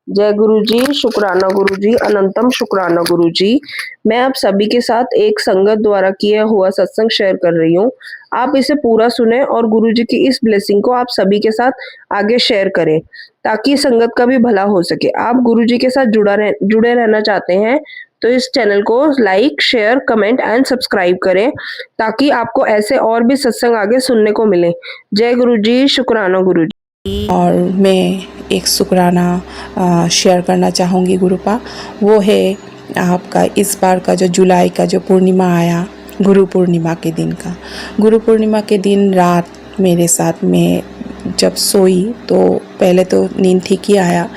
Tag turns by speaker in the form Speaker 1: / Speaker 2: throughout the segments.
Speaker 1: जय गुरु जी, शुक्राना गुरु जी, अनंतम शुक्राना गुरु जी। मैं आप सभी के साथ एक संगत द्वारा किया हुआ सत्संग शेयर कर रही हूँ। आप इसे पूरा सुने और गुरु जी की इस ब्लेसिंग को आप सभी के साथ आगे शेयर करें ताकि संगत का भी भला हो सके। आप गुरु जी के साथ जुड़े रहना चाहते हैं तो इस चैनल को like, share, comment and subscribe करें ताकि आपको ऐसे और भी सत्संग आगे सुनने को मिले। जय गुरु जी, शुक्राना गुरु जी।
Speaker 2: और मैं एक शुक्राना शेयर करना चाहूँगी गुरुपा। वो है आपका इस बार का जो जुलाई का जो पूर्णिमा आया, गुरु पूर्णिमा के दिन का। गुरु पूर्णिमा के दिन रात मेरे साथ में जब सोई तो पहले तो नींद ठीक ही आया,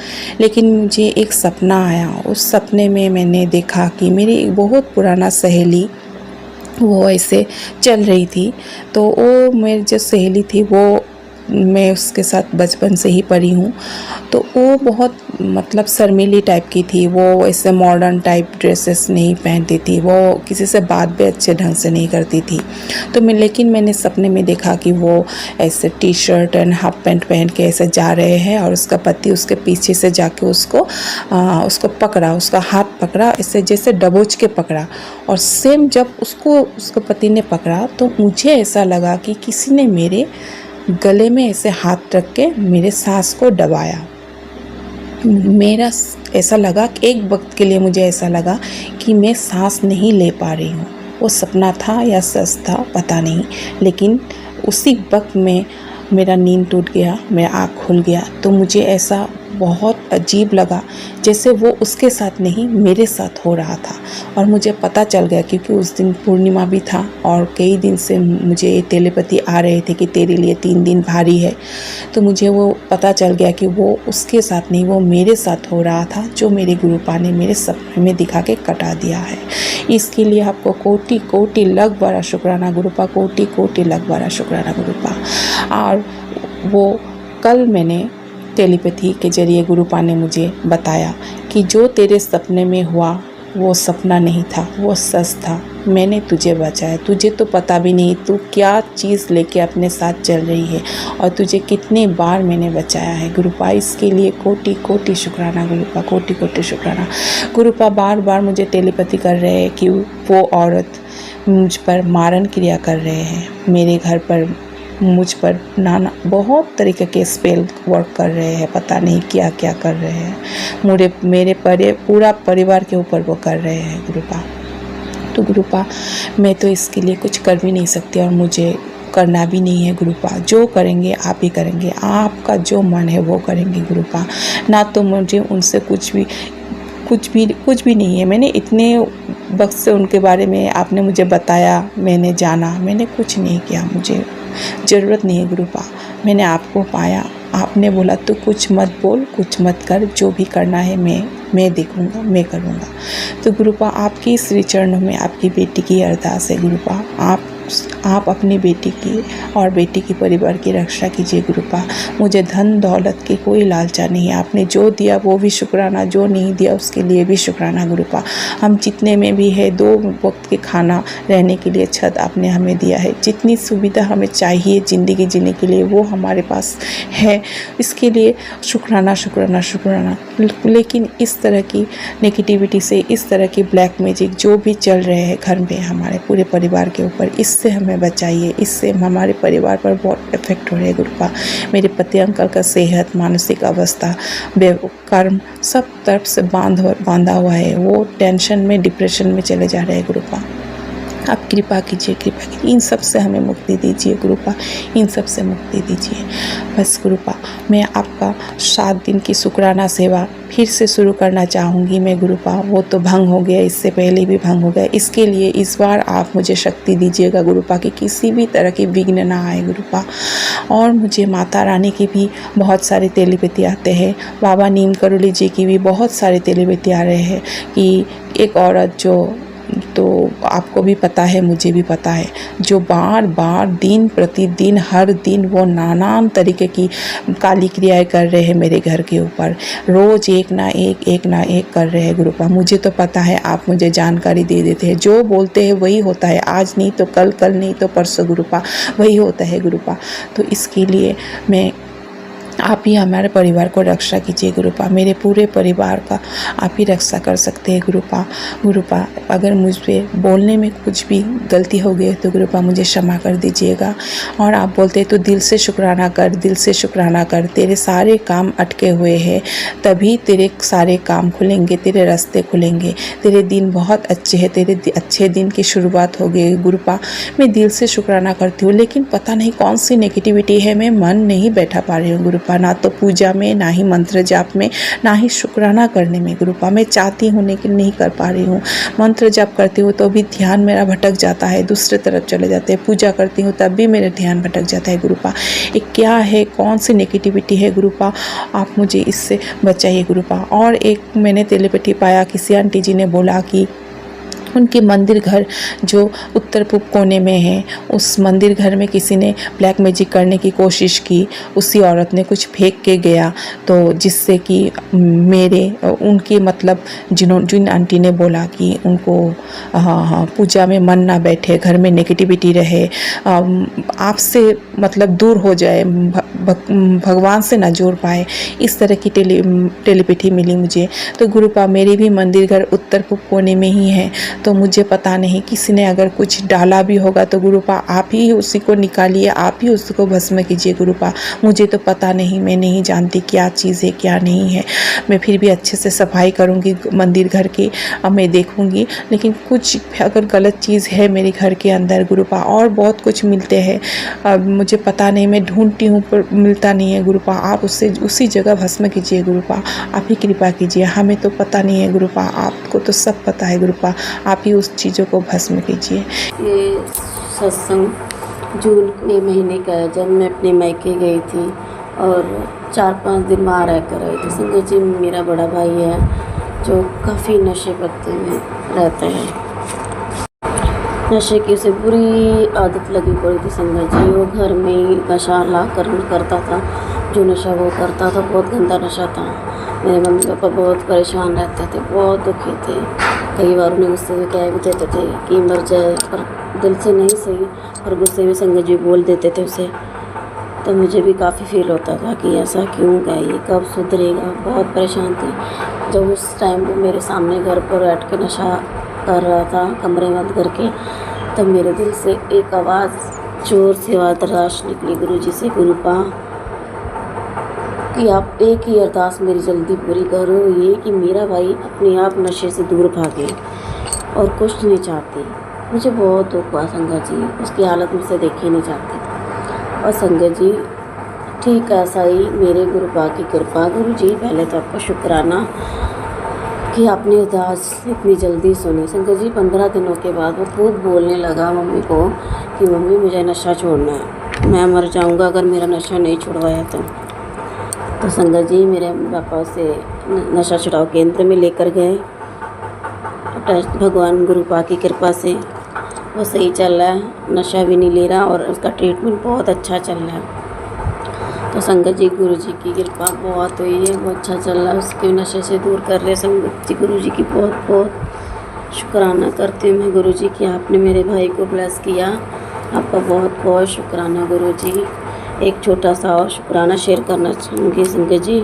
Speaker 2: लेकिन मुझे एक सपना आया। उस सपने में मैंने देखा कि मेरी एक बहुत पुराना सहेली वो ऐसे चल रही थी। तो वो मेरी जो सहेली थी वो मैं उसके साथ बचपन से ही पढ़ी हूँ। तो वो बहुत मतलब शर्मीली टाइप की थी। वो ऐसे मॉडर्न टाइप ड्रेसेस नहीं पहनती थी, वो किसी से बात भी अच्छे ढंग से नहीं करती थी। तो लेकिन मैंने सपने में देखा कि वो ऐसे T shirt and half pant पहन के ऐसे जा रहे हैं और उसका पति उसके पीछे से जाके उसको पकड़ा, उसका हाथ पकड़ा, ऐसे जैसे दबोच के पकड़ा। और सेम जब उसको पति ने पकड़ा तो मुझे ऐसा लगा कि किसी ने मेरे गले में ऐसे हाथ रख के मेरे सांस को दबाया। मेरा ऐसा लगा कि एक वक्त के लिए मुझे ऐसा लगा कि मैं सांस नहीं ले पा रही हूँ। वो सपना था या सच था पता नहीं, लेकिन उसी वक्त में मेरा नींद टूट गया, मेरा आँख खुल गया। तो मुझे ऐसा बहुत अजीब लगा जैसे वो उसके साथ नहीं मेरे साथ हो रहा था। और मुझे पता चल गया क्योंकि उस दिन पूर्णिमा भी था और कई दिन से मुझे ये टेलीपैथी आ रहे थे कि तेरे लिए 3 दिन भारी है। तो मुझे वो पता चल गया कि वो उसके साथ नहीं, वो मेरे साथ हो रहा था, जो मेरे गुरुपा ने मेरे सपने में दिखा के कटा दिया है। इसके लिए आपको कोटि कोटि लख बड़ा शुक्राना गुरुपा, कोटि कोटि लख बड़ा शुक्राना गुरुपा। और वो कल मैंने टेलीपैथी के जरिए गुरुपा ने मुझे बताया कि जो तेरे सपने में हुआ वो सपना नहीं था, वो सच था। मैंने तुझे बचाया, तुझे तो पता भी नहीं तू क्या चीज़ लेके अपने साथ चल रही है और तुझे कितने बार मैंने बचाया है गुरुपा। इसके लिए कोटि कोटि शुक्राना गुरुपा, कोटि कोटि शुक्राना गुरुपा। बार बार मुझे टेलीपैथी कर रहे हैं कि वो औरत मुझ पर मारन क्रिया कर रहे हैं, मेरे घर पर मुझ पर नाना बहुत तरीके के स्पेल वर्क कर रहे हैं, पता नहीं क्या क्या कर रहे हैं। मेरे पूरा परिवार के ऊपर वो कर रहे हैं गुरुपा। तो गुरुपा मैं तो इसके लिए कुछ कर भी नहीं सकती और मुझे करना भी नहीं है गुरुपा। जो करेंगे आप ही करेंगे, आपका जो मन है वो करेंगे गुरुपा। ना तो मुझे उनसे कुछ भी नहीं है। मैंने इतने वक्त से उनके बारे में आपने मुझे बताया, मैंने जाना, मैंने कुछ नहीं किया। मुझे ज़रूरत नहीं है गुरुपा। मैंने आपको पाया, आपने बोला तो कुछ मत बोल, कुछ मत कर, जो भी करना है मैं देखूँगा, मैं करूँगा। तो गुरुपा आपकी श्री चरणों में आपकी बेटी की अरदास है गुरुपा। आप अपनी बेटी की और बेटी की परिवार की रक्षा कीजिए गुरुपा। मुझे धन दौलत की कोई लालचा नहीं है। आपने जो दिया वो भी शुक्राना, जो नहीं दिया उसके लिए भी शुक्राना गुरुपा। हम जितने में भी है, 2 वक्त के खाना, रहने के लिए छत आपने हमें दिया है, जितनी सुविधा हमें चाहिए ज़िंदगी जीने के लिए वो हमारे पास है। इसके लिए शुक्राना शुक्राना शुक्राना। लेकिन इस तरह की नेगेटिविटी से, इस तरह की ब्लैक मैजिक जो भी चल रहे हैं घर में हमारे पूरे परिवार के ऊपर, इससे हमें बचाइए। इससे हमारे परिवार पर बहुत इफेक्ट हो रहे हैं गुरुपा। मेरे पति अंकल का सेहत, मानसिक अवस्था, कर्म सब तरफ से बांधा हुआ है। वो टेंशन में, डिप्रेशन में चले जा रहे हैं गुरुपा। आप कृपा कीजिए, कृपा कीजिए, इन सब से हमें मुक्ति दीजिए गुरुपा, इन सब से मुक्ति दीजिए बस गुरुपा। मैं आपका 7 दिन की शुक्राना सेवा फिर से शुरू करना चाहूँगी मैं गुरुपा। वो तो भंग हो गया, इससे पहले भी भंग हो गया। इसके लिए इस बार आप मुझे शक्ति दीजिएगा गुरुपा कि किसी भी तरह की विघ्न ना आए गुरुपा। और मुझे माता रानी की भी बहुत सारे टेलीपैथी आते हैं, बाबा नीम करोली जी की भी बहुत सारे टेलीपैथी आ रहे हैं कि एक औरत जो, तो आपको भी पता है, मुझे भी पता है, जो बार बार दिन प्रतिदिन हर दिन वो नानान तरीके की काली क्रियाएं कर रहे हैं मेरे घर के ऊपर। रोज़ एक ना एक कर रहे हैं गुरुपा। मुझे तो पता है, आप मुझे जानकारी दे देते हैं, जो बोलते हैं वही होता है। आज नहीं तो कल, कल नहीं तो परसों गुरुपा, वही होता है गुरुपा। तो इसके लिए मैं आप ही हमारे परिवार को रक्षा कीजिए गुरुपा, मेरे पूरे परिवार का आप ही रक्षा कर सकते हैं गुरुपा अगर मुझ पे बोलने में कुछ भी गलती हो गई तो गुरुपा मुझे क्षमा कर दीजिएगा। और आप बोलते तो दिल से शुक्राना कर, तेरे सारे काम अटके हुए हैं, तभी तेरे सारे काम खुलेंगे, तेरे रास्ते खुलेंगे, तेरे दिन बहुत अच्छे हैं, तेरे अच्छे दिन की शुरुआत हो गई गुरुपा। मैं दिल से शुक्राना करती हूँ, लेकिन पता नहीं कौन सी नेगेटिविटी है, मैं मन नहीं बैठा पा रही हूँ गुरुपा, ना तो पूजा में, ना ही मंत्र जाप में, ना ही शुक्राना करने में गुरुपा। मैं चाहती हूँ लेकिन नहीं कर पा रही हूँ। मंत्र जाप करती हूँ तो भी ध्यान मेरा भटक जाता है, दूसरे तरफ चले जाते हैं। पूजा करती हूँ तब भी मेरा ध्यान भटक जाता है गुरुपा। ये क्या है, कौन सी नेगेटिविटी है गुरुपा, आप मुझे इससे बचाइए गुरुपा। और एक मैंने तेलीपैथी पाया, किसी आंटी जी ने बोला कि उनके मंदिर घर जो उत्तर पूर्व कोने में है, उस मंदिर घर में किसी ने ब्लैक मैजिक करने की कोशिश की, उसी औरत ने कुछ फेंक के गया, तो जिससे कि उनकी मतलब जिन आंटी ने बोला कि उनको पूजा में मन ना बैठे, घर में नेगेटिविटी रहे, आपसे मतलब दूर हो जाए, भगवान से ना जोड़ पाए, इस तरह की टेलीपैथी मिली मुझे। तो गुरुपा मेरे भी मंदिर घर उत्तर पूर्व कोने में ही है, तो मुझे पता नहीं किसी ने अगर कुछ डाला भी होगा तो गुरुपा आप ही उसी को निकालिए, आप ही उसको भस्म कीजिए गुरुपा। मुझे तो पता नहीं, मैं नहीं जानती क्या चीज़ है क्या नहीं है। मैं फिर भी अच्छे से सफाई करूँगी मंदिर घर की, अब मैं देखूँगी, लेकिन कुछ अगर गलत चीज़ है मेरे घर के अंदर गुरुपा, और बहुत कुछ मिलते हैं, अब मुझे पता नहीं, मैं ढूंढती हूँ पर मिलता नहीं है गुरुपा। आप उससे उसी जगह भस्म कीजिए गुरुपा, आप ही कृपा कीजिए। हमें तो पता नहीं है गुरुपा, आपको तो सब पता है गुरुपा, आप ही उस चीज़ों को भस्म कीजिए।
Speaker 3: ये सत्संग जून के महीने का है, जब मैं अपने मायके गई थी और 4-5 दिन वहाँ रह कर आई थी। संगत जी मेरा बड़ा भाई है जो काफ़ी नशे पत्ते में रहता है, नशे की उसे बुरी आदत लगी पड़ी थी। संगत जी वो घर में ही नशा ला कर करता था, जो नशा वो करता था बहुत गंदा नशा था। मेरे मम्मी पापा बहुत परेशान रहते थे, बहुत दुखी थे, कई बार उन्हें गुस्से में कह भी देते थे कि मर जाए, पर दिल से नहीं सही, और गुस्से में संगत जी बोल देते थे उसे। तो मुझे भी काफ़ी फील होता था कि ऐसा क्यों का, ये कब सुधरेगा, बहुत परेशान थी। जब उस टाइम पे मेरे सामने घर पर बैठ के नशा कर रहा था कमरे बंद करके, तब मेरे दिल से एक आवाज़ जोर से आवाज़ निकली गुरुजी से, गुरुपा कि आप एक ही अरदास मेरी जल्दी पूरी करो, ये कि मेरा भाई अपने आप नशे से दूर भागे और कुछ नहीं चाहती। मुझे बहुत दुख हुआ संगत जी, उसकी हालत मुझसे देखी नहीं जाती थी। और संगत जी ठीक ऐसा ही मेरे गुरुपा की कृपा। गुरु जी पहले तो आपका शुक्राना कि आपने अरदास इतनी जल्दी सुनी। संगत जी 15 दिनों के बाद वो खूब बोलने लगा मम्मी को कि मम्मी मुझे नशा छोड़ना है, मैं मर जाऊंगा अगर मेरा नशा नहीं छुड़वाया तो संगत जी मेरे पापा उसे नशा छुड़ाओ केंद्र में लेकर गए। भगवान गुरुपा की कृपा से वो सही चल रहा है, नशा भी नहीं ले रहा और उसका ट्रीटमेंट बहुत अच्छा चल रहा है। तो संगत जी गुरु जी की कृपा बहुत हुई है, वो अच्छा चल रहा है, उसके नशे से दूर कर रहे। संगत जी गुरु जी की बहुत बहुत शुक्राना करती हूँ मैं गुरु जी की, आपने मेरे भाई को ब्लेस किया, आपका बहुत बहुत शुक्राना गुरु जी। एक छोटा सा और शुक्राना शेयर करना चाहूँगी संगत जी,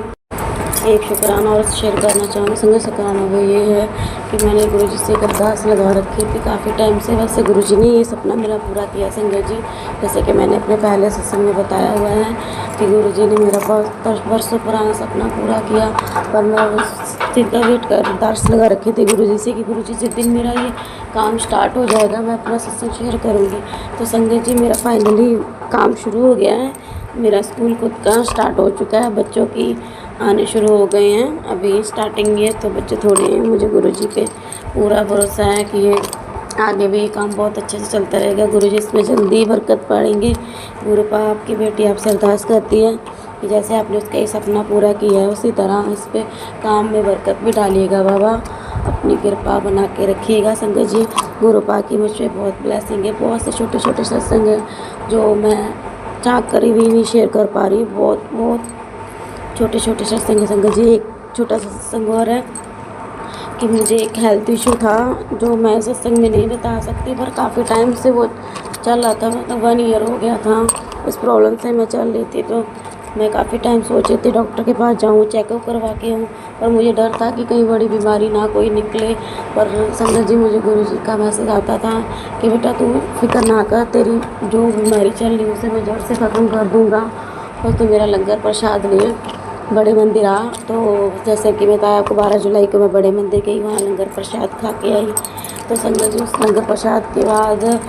Speaker 3: एक शुक्राना और शेयर करना चाहूँगी संगत। शुक्राना वो ये है कि मैंने गुरु जी से एक अरदास लगा रखी थी काफ़ी टाइम से, वैसे गुरु जी ने ये सपना मेरा पूरा किया संगत जी। जैसे कि मैंने अपने पहले सत्संग में बताया हुआ है कि गुरु जी ने मेरा बहुत वर्षों पुराना सपना पूरा किया, पर मैं उस दिन का वेट कर अरदास लगा रखी थी गुरु जी से कि गुरु जी जिस दिन मेरा ये काम स्टार्ट हो जाएगा मैं अपना सत्संग शेयर करूँगी। तो संगत जी मेरा फाइनली काम शुरू हो गया है, मेरा स्कूल खुद का स्टार्ट हो चुका है, बच्चों की आने शुरू हो गए हैं, अभी स्टार्टिंग है तो बच्चे थोड़े हैं। मुझे गुरुजी पे पूरा भरोसा है कि ये आगे भी ये काम बहुत अच्छे से चलता रहेगा। गुरुजी इसमें जल्दी बरकत पाएंगे। गुरुपा आपकी बेटी आपसे अरदास करती है कि जैसे आपने उसका ये सपना पूरा किया है उसी तरह इस पे काम में बरकत भी डालिएगा बाबा, अपनी कृपा बना के रखिएगा। संगत जी गुरुपा की मुझ पर बहुत ब्लेसिंग है, बहुत से छोटे छोटे सत्संग हैं जो मैं चाह कर भी नहीं शेयर कर पा रही, बहुत बहुत छोटे छोटे सत्संग है संगत जी। एक छोटा सा सत्संग और है कि मुझे एक हेल्थ इशू था जो मैं सत्संग में नहीं बता सकती, पर काफ़ी टाइम से वो चल रहा था, मतलब 1 ईयर हो गया था इस प्रॉब्लम से मैं चल रही थी। तो मैं काफ़ी टाइम सोची थी डॉक्टर के पास जाऊँ, चेकअप करवा के आऊँ, पर मुझे डर था कि कहीं बड़ी बीमारी ना कोई निकले। पर संगत जी मुझे गुरु जी का मैसेज आता था कि बेटा तू फिक्र ना कर, तेरी जो बीमारी चल रही है उसे मैं जड़ से ख़त्म कर दूँगा, और तू मेरा लंगर प्रसाद ले, बड़े मंदिर आ। तो जैसे कि मैं बताया आपको 12 जुलाई को मैं बड़े मंदिर गई, वहाँ लंगर प्रसाद खा के आई। तो संगत जी उस लंगर प्रसाद के बाद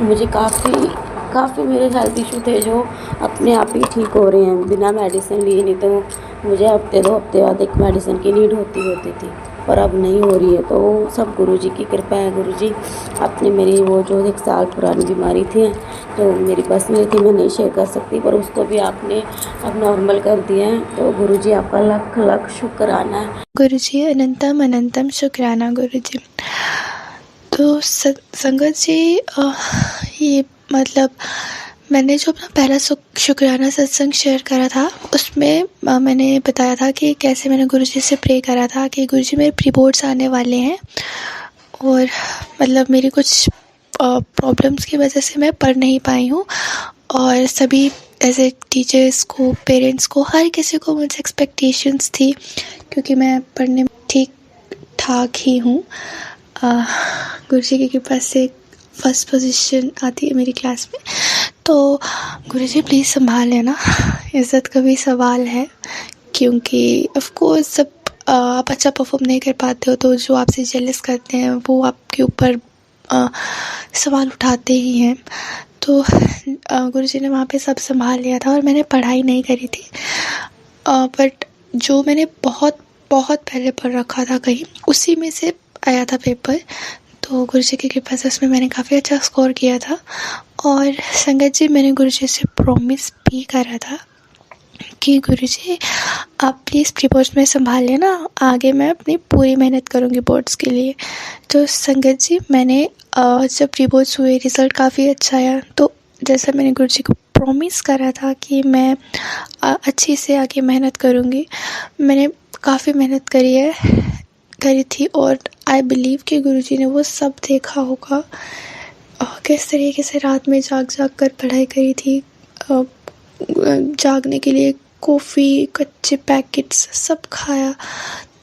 Speaker 3: मुझे काफ़ी मेरे हेल्थ इशू थे जो अपने आप ही ठीक हो रहे हैं बिना मेडिसिन लिए। नहीं तो मुझे हफ्ते 2 हफ्ते बाद एक मेडिसिन की नीड होती थी, पर अब नहीं हो रही है। तो सब गुरु जी की कृपा है। गुरु जी आपने मेरी वो जो 1 साल पुरानी बीमारी थी जो मेरी पर्सनल थी, मैं नहीं शेयर कर सकती, पर उसको भी आपने अब नॉर्मल कर दिया है। तो गुरु जी आपका लख लख शुक्राना है।
Speaker 4: गुरुजी अनंतम अनंतम शुक्राना गुरुजी। तो संगत जी ये मतलब मैंने जो अपना पहला शुक्राना सत्संग शेयर करा था उसमें मैंने बताया था कि कैसे मैंने गुरुजी से प्रे करा था कि गुरुजी मेरे प्री बोर्ड्स आने वाले हैं, और मतलब मेरी कुछ प्रॉब्लम्स की वजह से मैं पढ़ नहीं पाई हूँ, और सभी ऐसे टीचर्स को, पेरेंट्स को, हर किसी को मुझसे एक्सपेक्टेशंस थी क्योंकि मैं पढ़ने में ठीक ठाक ही हूँ। गुरुजी की कृपा से फर्स्ट पोजीशन आती है मेरी क्लास में। तो गुरुजी प्लीज़ संभाल लेना, इज़्ज़त का भी सवाल है क्योंकि ऑफ कोर्स जब आप अच्छा परफॉर्म नहीं कर पाते हो तो जो आपसे जेलस करते हैं वो आपके ऊपर सवाल उठाते ही हैं। तो गुरुजी ने वहाँ पे सब संभाल लिया था और मैंने पढ़ाई नहीं करी थी, बट जो मैंने बहुत पहले पढ़ रखा था कहीं, उसी में से आया था पेपर। तो गुरुजी की कृपा से उसमें मैंने काफ़ी अच्छा स्कोर किया था। और संगत जी मैंने गुरुजी से प्रॉमिस भी करा था कि गुरुजी आप प्लीज़ प्री बोर्ड्स में संभाल लेना, आगे मैं अपनी पूरी मेहनत करूँगी बोर्ड्स के लिए। तो संगत जी मैंने जब प्री बोर्ड्स हुए रिज़ल्ट काफ़ी अच्छा आया, तो जैसा मैंने गुरुजी को प्रॉमिस करा था कि मैं अच्छी से आगे मेहनत करूँगी, मैंने काफ़ी मेहनत करी थी और आई बिलीव कि गुरुजी ने वो सब देखा होगा। किस तरीके से रात में जाग कर पढ़ाई करी थी, जागने के लिए कॉफ़ी, कच्चे पैकेट्स सब खाया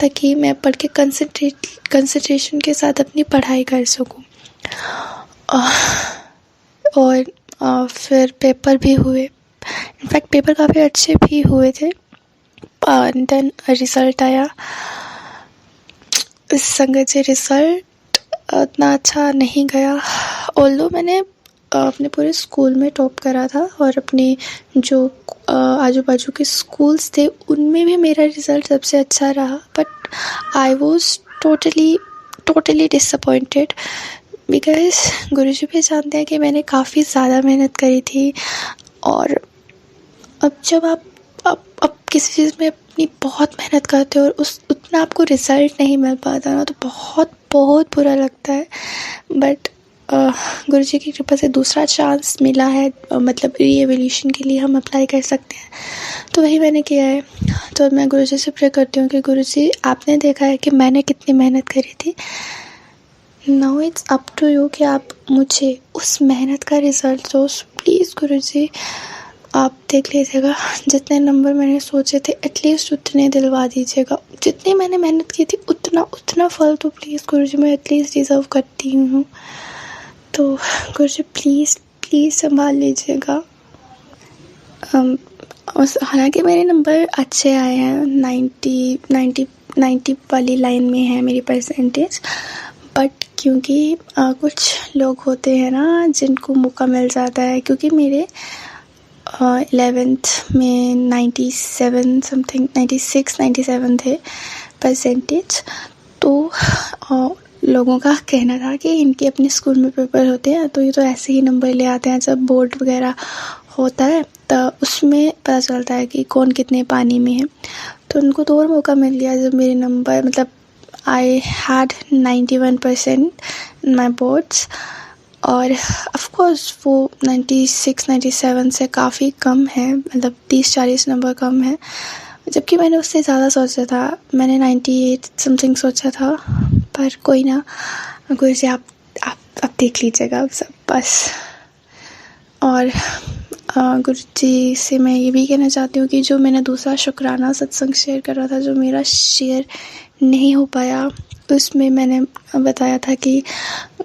Speaker 4: ताकि मैं पढ़ के कंसंट्रेशन के साथ अपनी पढ़ाई कर सकूं। और फिर पेपर भी हुए, इनफैक्ट पेपर काफ़ी अच्छे भी हुए थे। देन रिज़ल्ट आया। इस संगत से रिज़ल्ट उतना अच्छा नहीं गया, ऑल्दो मैंने अपने पूरे स्कूल में टॉप करा था और अपने जो आजू बाजू के स्कूल्स थे उनमें भी मेरा रिज़ल्ट सबसे अच्छा रहा, but I was totally disappointed because Guruji भी जानते हैं कि मैंने काफ़ी ज़्यादा मेहनत करी थी। और अब जब आप किसी चीज़ में अपनी बहुत मेहनत करते हो और उतना आपको रिज़ल्ट नहीं मिल पाता ना, तो बहुत बुरा लगता है। बट गुरुजी की कृपा से दूसरा चांस मिला है, मतलब रीएवोल्यूशन के लिए हम अप्लाई कर सकते हैं, तो वही मैंने किया है। तो मैं गुरुजी से प्रे करती हूँ कि गुरुजी आपने देखा है कि मैंने कितनी मेहनत करी थी, now it's up to you कि आप मुझे उस मेहनत का रिज़ल्ट दो। प्लीज़ गुरुजी आप देख लीजिएगा, जितने नंबर मैंने सोचे थे एटलीस्ट उतने दिलवा दीजिएगा, जितनी मैंने मेहनत की थी उतना फल तो प्लीज़ गुरुजी मैं एटलीस्ट डिज़र्व करती हूँ। तो गुरुजी प्लीज़ संभाल लीजिएगा। हालांकि मेरे नंबर अच्छे आए हैं, 90 वाली लाइन में है मेरी परसेंटेज, बट क्योंकि कुछ लोग होते हैं ना जिनको मौका मिल जाता है, क्योंकि मेरे 11th में 97 समथिंग 97 थे परसेंटेज। तो लोगों का कहना था कि इनके अपने स्कूल में पेपर होते हैं तो ये तो ऐसे ही नंबर ले आते हैं, जब बोर्ड वगैरह होता है तो उसमें पता चलता है कि कौन कितने पानी में है। तो उनको तो और मौका मिल गया जब मेरे नंबर, मतलब I had 91% in my boards, और ऑफ कोर्स वो 96-97 से काफ़ी कम है, मतलब 30-40 नंबर कम है, जबकि मैंने उससे ज़्यादा सोचा था, मैंने 98 समथिंग सोचा था। पर कोई ना गुरुजी आप देख लीजिएगा अब सब बस। और गुरुजी से मैं ये भी कहना चाहती हूँ कि जो मैंने दूसरा शुक्राना सत्संग शेयर करा था, जो मेरा शेयर नहीं हो पाया, उसमें मैंने बताया था कि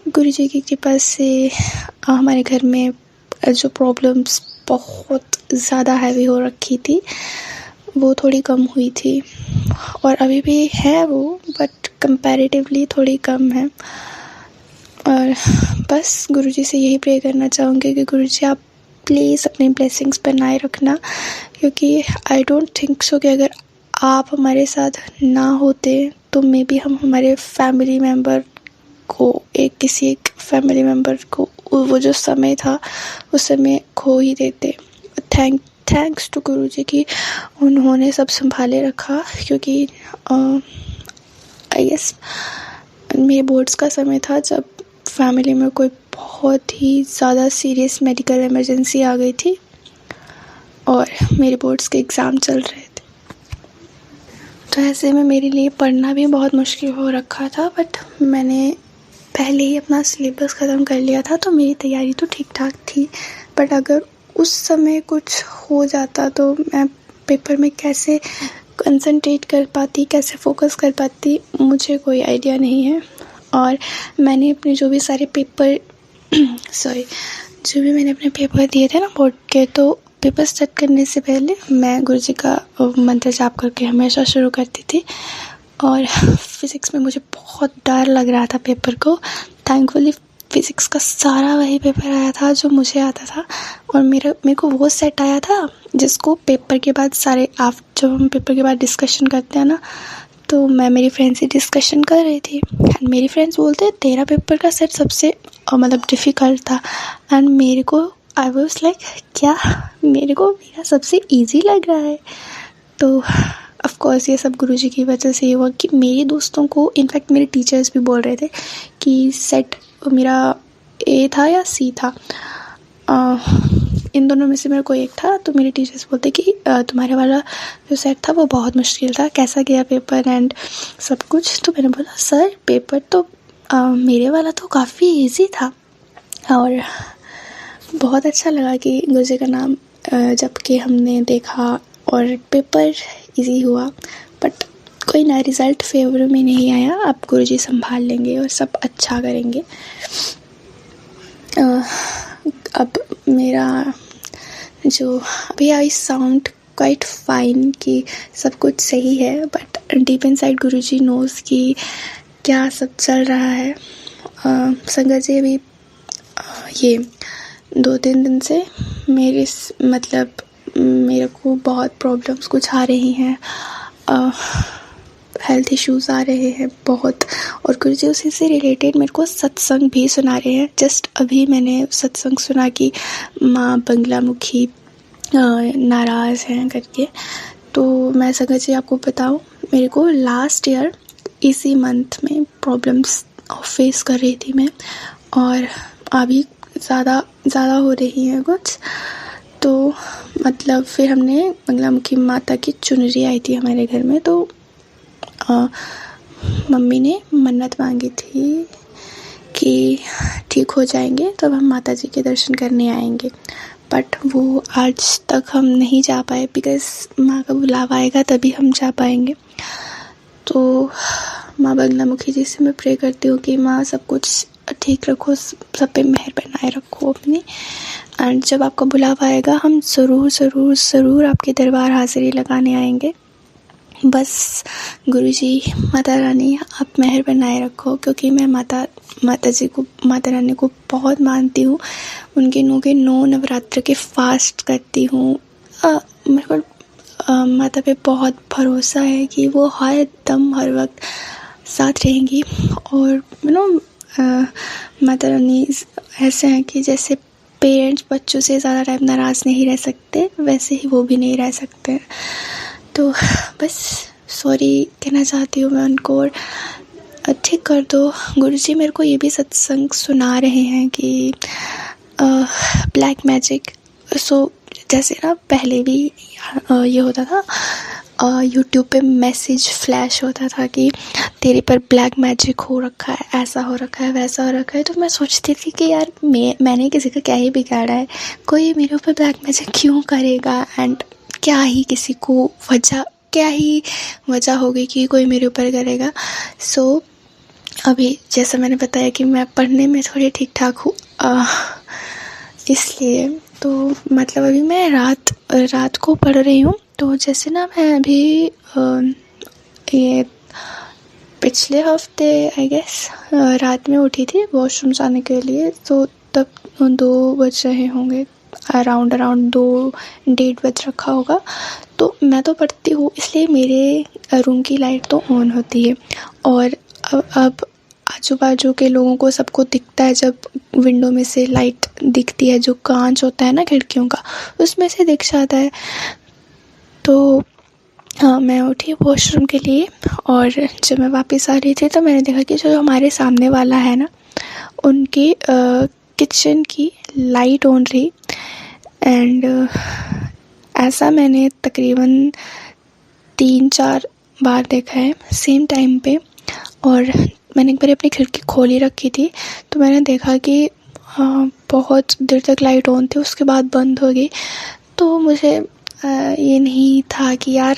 Speaker 4: गुरुजी की कृपा से हमारे घर में जो प्रॉब्लम्स बहुत ज़्यादा हैवी हो रखी थी वो थोड़ी कम हुई थी, और अभी भी है वो, बट कंपैरेटिवली थोड़ी कम है। और बस गुरुजी से यही प्रे करना चाहूँगी कि गुरुजी आप प्लीज़ अपनी ब्लेसिंग्स बनाए रखना, क्योंकि आई डोंट थिंक सो कि अगर आप हमारे साथ ना होते तो मे बी हम हमारे फैमिली मेम्बर को किसी एक फैमिली मेम्बर को वो जो समय था उस समय खो ही देते। थैंक्स टू गुरुजी कि उन्होंने सब संभाले रखा, क्योंकि आई गेस मेरे बोर्ड्स का समय था जब फैमिली में कोई बहुत ही ज़्यादा सीरियस मेडिकल इमरजेंसी आ गई थी और मेरे बोर्ड्स के एग्ज़ाम चल रहे थे। तो ऐसे में मेरे लिए पढ़ना भी बहुत मुश्किल हो रखा था, बट मैंने पहले ही अपना सिलेबस ख़त्म कर लिया था, तो मेरी तैयारी तो ठीक ठाक थी। बट अगर उस समय कुछ हो जाता तो मैं पेपर में कैसे कंसंट्रेट कर पाती, कैसे फोकस कर पाती, मुझे कोई आइडिया नहीं है। और मैंने अपने जो भी सारे पेपर जो भी मैंने अपने पेपर दिए थे ना बोर्ड के, तो पेपर स्टार्ट करने से पहले मैं गुरुजी का मंत्र जाप करके हमेशा शुरू करती थी। और फिज़िक्स में मुझे बहुत डर लग रहा था पेपर को। थैंकफुली फ़िज़िक्स का सारा वही पेपर आया था जो मुझे आता था, और मेरे को वो सेट आया था जिसको पेपर के बाद जब हम पेपर के बाद डिस्कशन करते हैं ना, तो मैं मेरी फ्रेंड से डिस्कशन कर रही थी एंड मेरी फ्रेंड्स बोलते तेरा पेपर का सेट सबसे मतलब डिफ़िकल्ट था, एंड मेरे को आई वाज लाइक क्या मेरे को मेरा सबसे इजी लग रहा है। तो ऑफ कोर्स ये सब गुरुजी की वजह से ये हुआ कि मेरे दोस्तों को, इनफैक्ट मेरे टीचर्स भी बोल रहे थे कि सेट मेरा ए था या सी था, इन दोनों में से मेरा कोई एक था। तो मेरे टीचर्स बोलते कि तुम्हारे वाला जो सेट था वो बहुत मुश्किल था, कैसा गया पेपर एंड सब कुछ। तो मैंने बोला सर पेपर तो मेरे वाला तो काफ़ी इजी था, और बहुत अच्छा लगा कि गुरुजी का नाम जब कि हमने देखा और पेपर इजी हुआ। बट कोई ना, रिज़ल्ट फेवर में नहीं आया, अब गुरुजी संभाल लेंगे और सब अच्छा करेंगे। अब मेरा जो अभी आई साउंड क्वाइट फाइन कि सब कुछ सही है, but deep inside Guruji knows कि क्या सब चल रहा है। संगत जी अभी ये 2-3 दिन से मेरे को बहुत प्रॉब्लम्स कुछ आ रही हैं, हेल्थ इश्यूज़ आ रहे हैं बहुत, और गुरुजी उसी से रिलेटेड मेरे को सत्संग भी सुना रहे हैं। जस्ट अभी मैंने सत्संग सुना कि माँ बंगलामुखी नाराज़ हैं करके। तो मैं संगत जी आपको बताऊँ, मेरे को लास्ट ईयर इसी मंथ में प्रॉब्लम्स फेस कर रही थी मैं, और अभी ज़्यादा हो रही हैं कुछ। तो मतलब फिर हमने बंगलामुखी माता की चुनरी आई थी हमारे घर में, तो मम्मी ने मन्नत मांगी थी कि ठीक हो जाएंगे तो अब हम माता जी के दर्शन करने आएंगे। बट वो आज तक हम नहीं जा पाए, बिकॉज़ माँ का बुलावा आएगा तभी हम जा पाएंगे। तो माँ बंगलामुखी जी से मैं प्रे करती हूँ कि माँ सब कुछ ठीक रखो, सब पे मेहर बनाए रखो अपनी, एंड जब आपका बुलावा आएगा हम ज़रूर आपके दरबार हाज़िरी लगाने आएंगे। बस गुरुजी माता रानी आप मेहर बनाए रखो, क्योंकि मैं माता रानी को बहुत मानती हूँ। उनके 9 नवरात्र के फास्ट करती हूँ। मेरे को माता पे बहुत भरोसा है कि वो हर दम हर वक्त साथ रहेंगी। और माता रानी ऐसे हैं कि जैसे पेरेंट्स बच्चों से ज़्यादा टाइम नाराज़ नहीं रह सकते, वैसे ही वो भी नहीं रह सकते। तो बस सॉरी कहना चाहती हूँ मैं उनको, और ठीक कर दो। गुरुजी मेरे को ये भी सत्संग सुना रहे हैं कि ब्लैक मैजिक, सो जैसे ना पहले भी ये होता था, यूट्यूब पे मैसेज फ्लैश होता था कि तेरे पर ब्लैक मैजिक हो रखा है, ऐसा हो रखा है, वैसा हो रखा है। तो मैं सोचती थी कि यार मैंने किसी का क्या ही बिगाड़ा है, कोई मेरे ऊपर ब्लैक मैजिक क्यों करेगा, एंड क्या ही किसी को क्या ही वजह होगी कि कोई मेरे ऊपर करेगा। सो अभी जैसा मैंने बताया कि मैं पढ़ने में थोड़ी ठीक ठाक हूँ, इसलिए तो मतलब अभी मैं रात को पढ़ रही हूँ। तो जैसे ना मैं अभी ये पिछले हफ्ते आई गेस रात में उठी थी वॉशरूम जाने के लिए, तो तब 2 बज रहे होंगे, अराउंड 2-1:30 बज रखा होगा। तो मैं तो पढ़ती हूँ इसलिए मेरे रूम की लाइट तो ऑन होती है, और अब आजू बाजू के लोगों को सबको दिखता है, जब विंडो में से लाइट दिखती है, जो कांच होता है ना खिड़कियों का, उसमें से दिख जाता है। तो हाँ, मैं उठी वॉशरूम के लिए, और जब मैं वापस आ रही थी तो मैंने देखा कि जो हमारे सामने वाला है ना, उनकी किचन की लाइट ऑन रही। एंड ऐसा मैंने तकरीबन 3-4 बार देखा है सेम टाइम पे। और मैंने एक बार अपनी खिड़की खोली रखी थी, तो मैंने देखा कि बहुत देर तक लाइट ऑन थी, उसके बाद बंद हो गई। तो मुझे ये नहीं था कि यार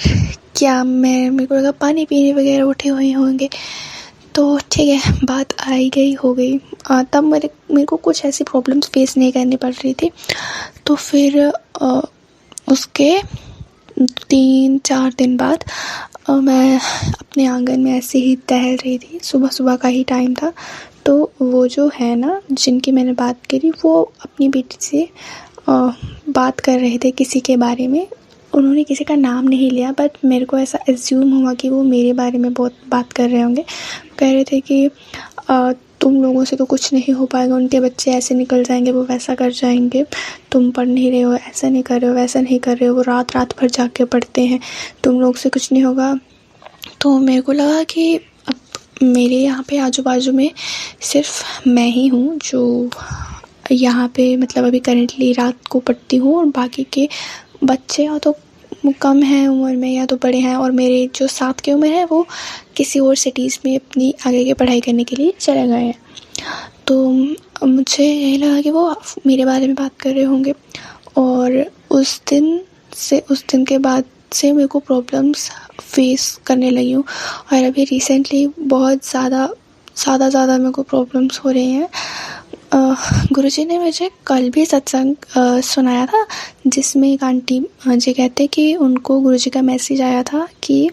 Speaker 4: क्या मेरे को लगा पानी पीने वगैरह उठे हुए होंगे। तो ठीक है, बात आई गई हो गई। तब मेरे को कुछ ऐसी प्रॉब्लम्स फेस नहीं करनी पड़ रही थी। तो फिर उसके 3-4 दिन बाद मैं अपने आंगन में ऐसे ही टहल रही थी, सुबह का ही टाइम था। तो वो जो है ना जिनकी मैंने बात करी, वो अपनी बेटी से बात कर रहे थे किसी के बारे में। उन्होंने किसी का नाम नहीं लिया, बट मेरे को ऐसा एज्यूम हुआ कि वो मेरे बारे में बहुत बात कर रहे होंगे। कह रहे थे कि तुम लोगों से तो कुछ नहीं हो पाएगा, उनके बच्चे ऐसे निकल जाएंगे, वो वैसा कर जाएंगे, तुम पढ़ नहीं रहे हो, ऐसा नहीं कर रहे हो, वैसा नहीं कर रहे हो, वो रात भर जाग के पढ़ते हैं, तुम लोग से कुछ नहीं होगा। तो मेरे को लगा कि अब मेरे यहाँ पे आजू बाजू में सिर्फ मैं ही हूँ जो यहाँ पे मतलब अभी करेंटली रात को पढ़ती हूँ, और बाकी के बच्चे या तो कम हैं उम्र में या तो बड़े हैं, और मेरे जो साथ के उम्र है वो किसी और सिटीज़ में अपनी आगे की पढ़ाई करने के लिए चले गए हैं। तो मुझे यही लगा कि वो मेरे बारे में बात कर रहे होंगे, और उस दिन के बाद से मेरे को प्रॉब्लम्स फेस करने लगी हूँ। और अभी रिसेंटली बहुत ज़्यादा मेरे को प्रॉब्लम्स हो रही हैं। गुरुजी ने मुझे कल भी सत्संग सुनाया था, जिसमें एक आंटी जी कहते कि उनको गुरुजी का मैसेज आया था कि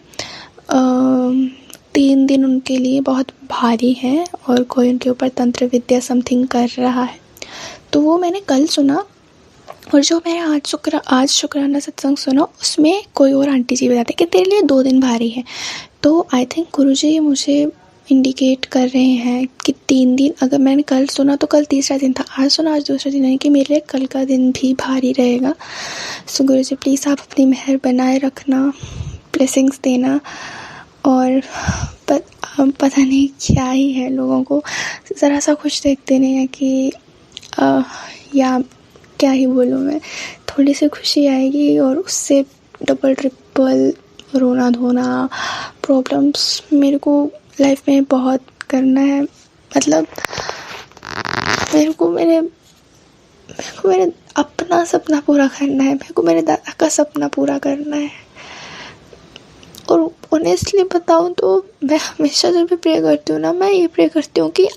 Speaker 4: 3 दिन उनके लिए बहुत भारी हैं और कोई उनके ऊपर तंत्र विद्या समथिंग कर रहा है। तो वो मैंने कल सुना, और जो मैंने आज शुक्राना सत्संग सुना, उसमें कोई और आंटी जी बताते कि तेरे लिए 2 दिन भारी है। तो आई थिंक गुरुजी मुझे इंडिकेट कर रहे हैं कि 3 दिन, अगर मैंने कल सुना तो कल तीसरा दिन था, आज सुना आज दूसरा दिन है, कि मेरे लिए कल का दिन भी भारी रहेगा। सो गुरुजी प्लीज़ आप अपनी मेहर बनाए रखना, ब्लेसिंग्स देना। और पता नहीं क्या ही है, लोगों को ज़रा सा खुश देखते नहीं है कि या क्या ही बोलूँ मैं, थोड़ी सी खुशी आएगी और उससे डबल ट्रिपल रोना धोना प्रॉब्लम्स मेरे को लाइफ में बहुत करना है। मतलब मेरे को मेरे अपना सपना पूरा करना है, मेरे को मेरे दादा का सपना पूरा करना है। और ऑनेस्टली बताऊँ तो मैं हमेशा जब भी प्रे करती हूँ ना, मैं ये प्रे करती हूँ कि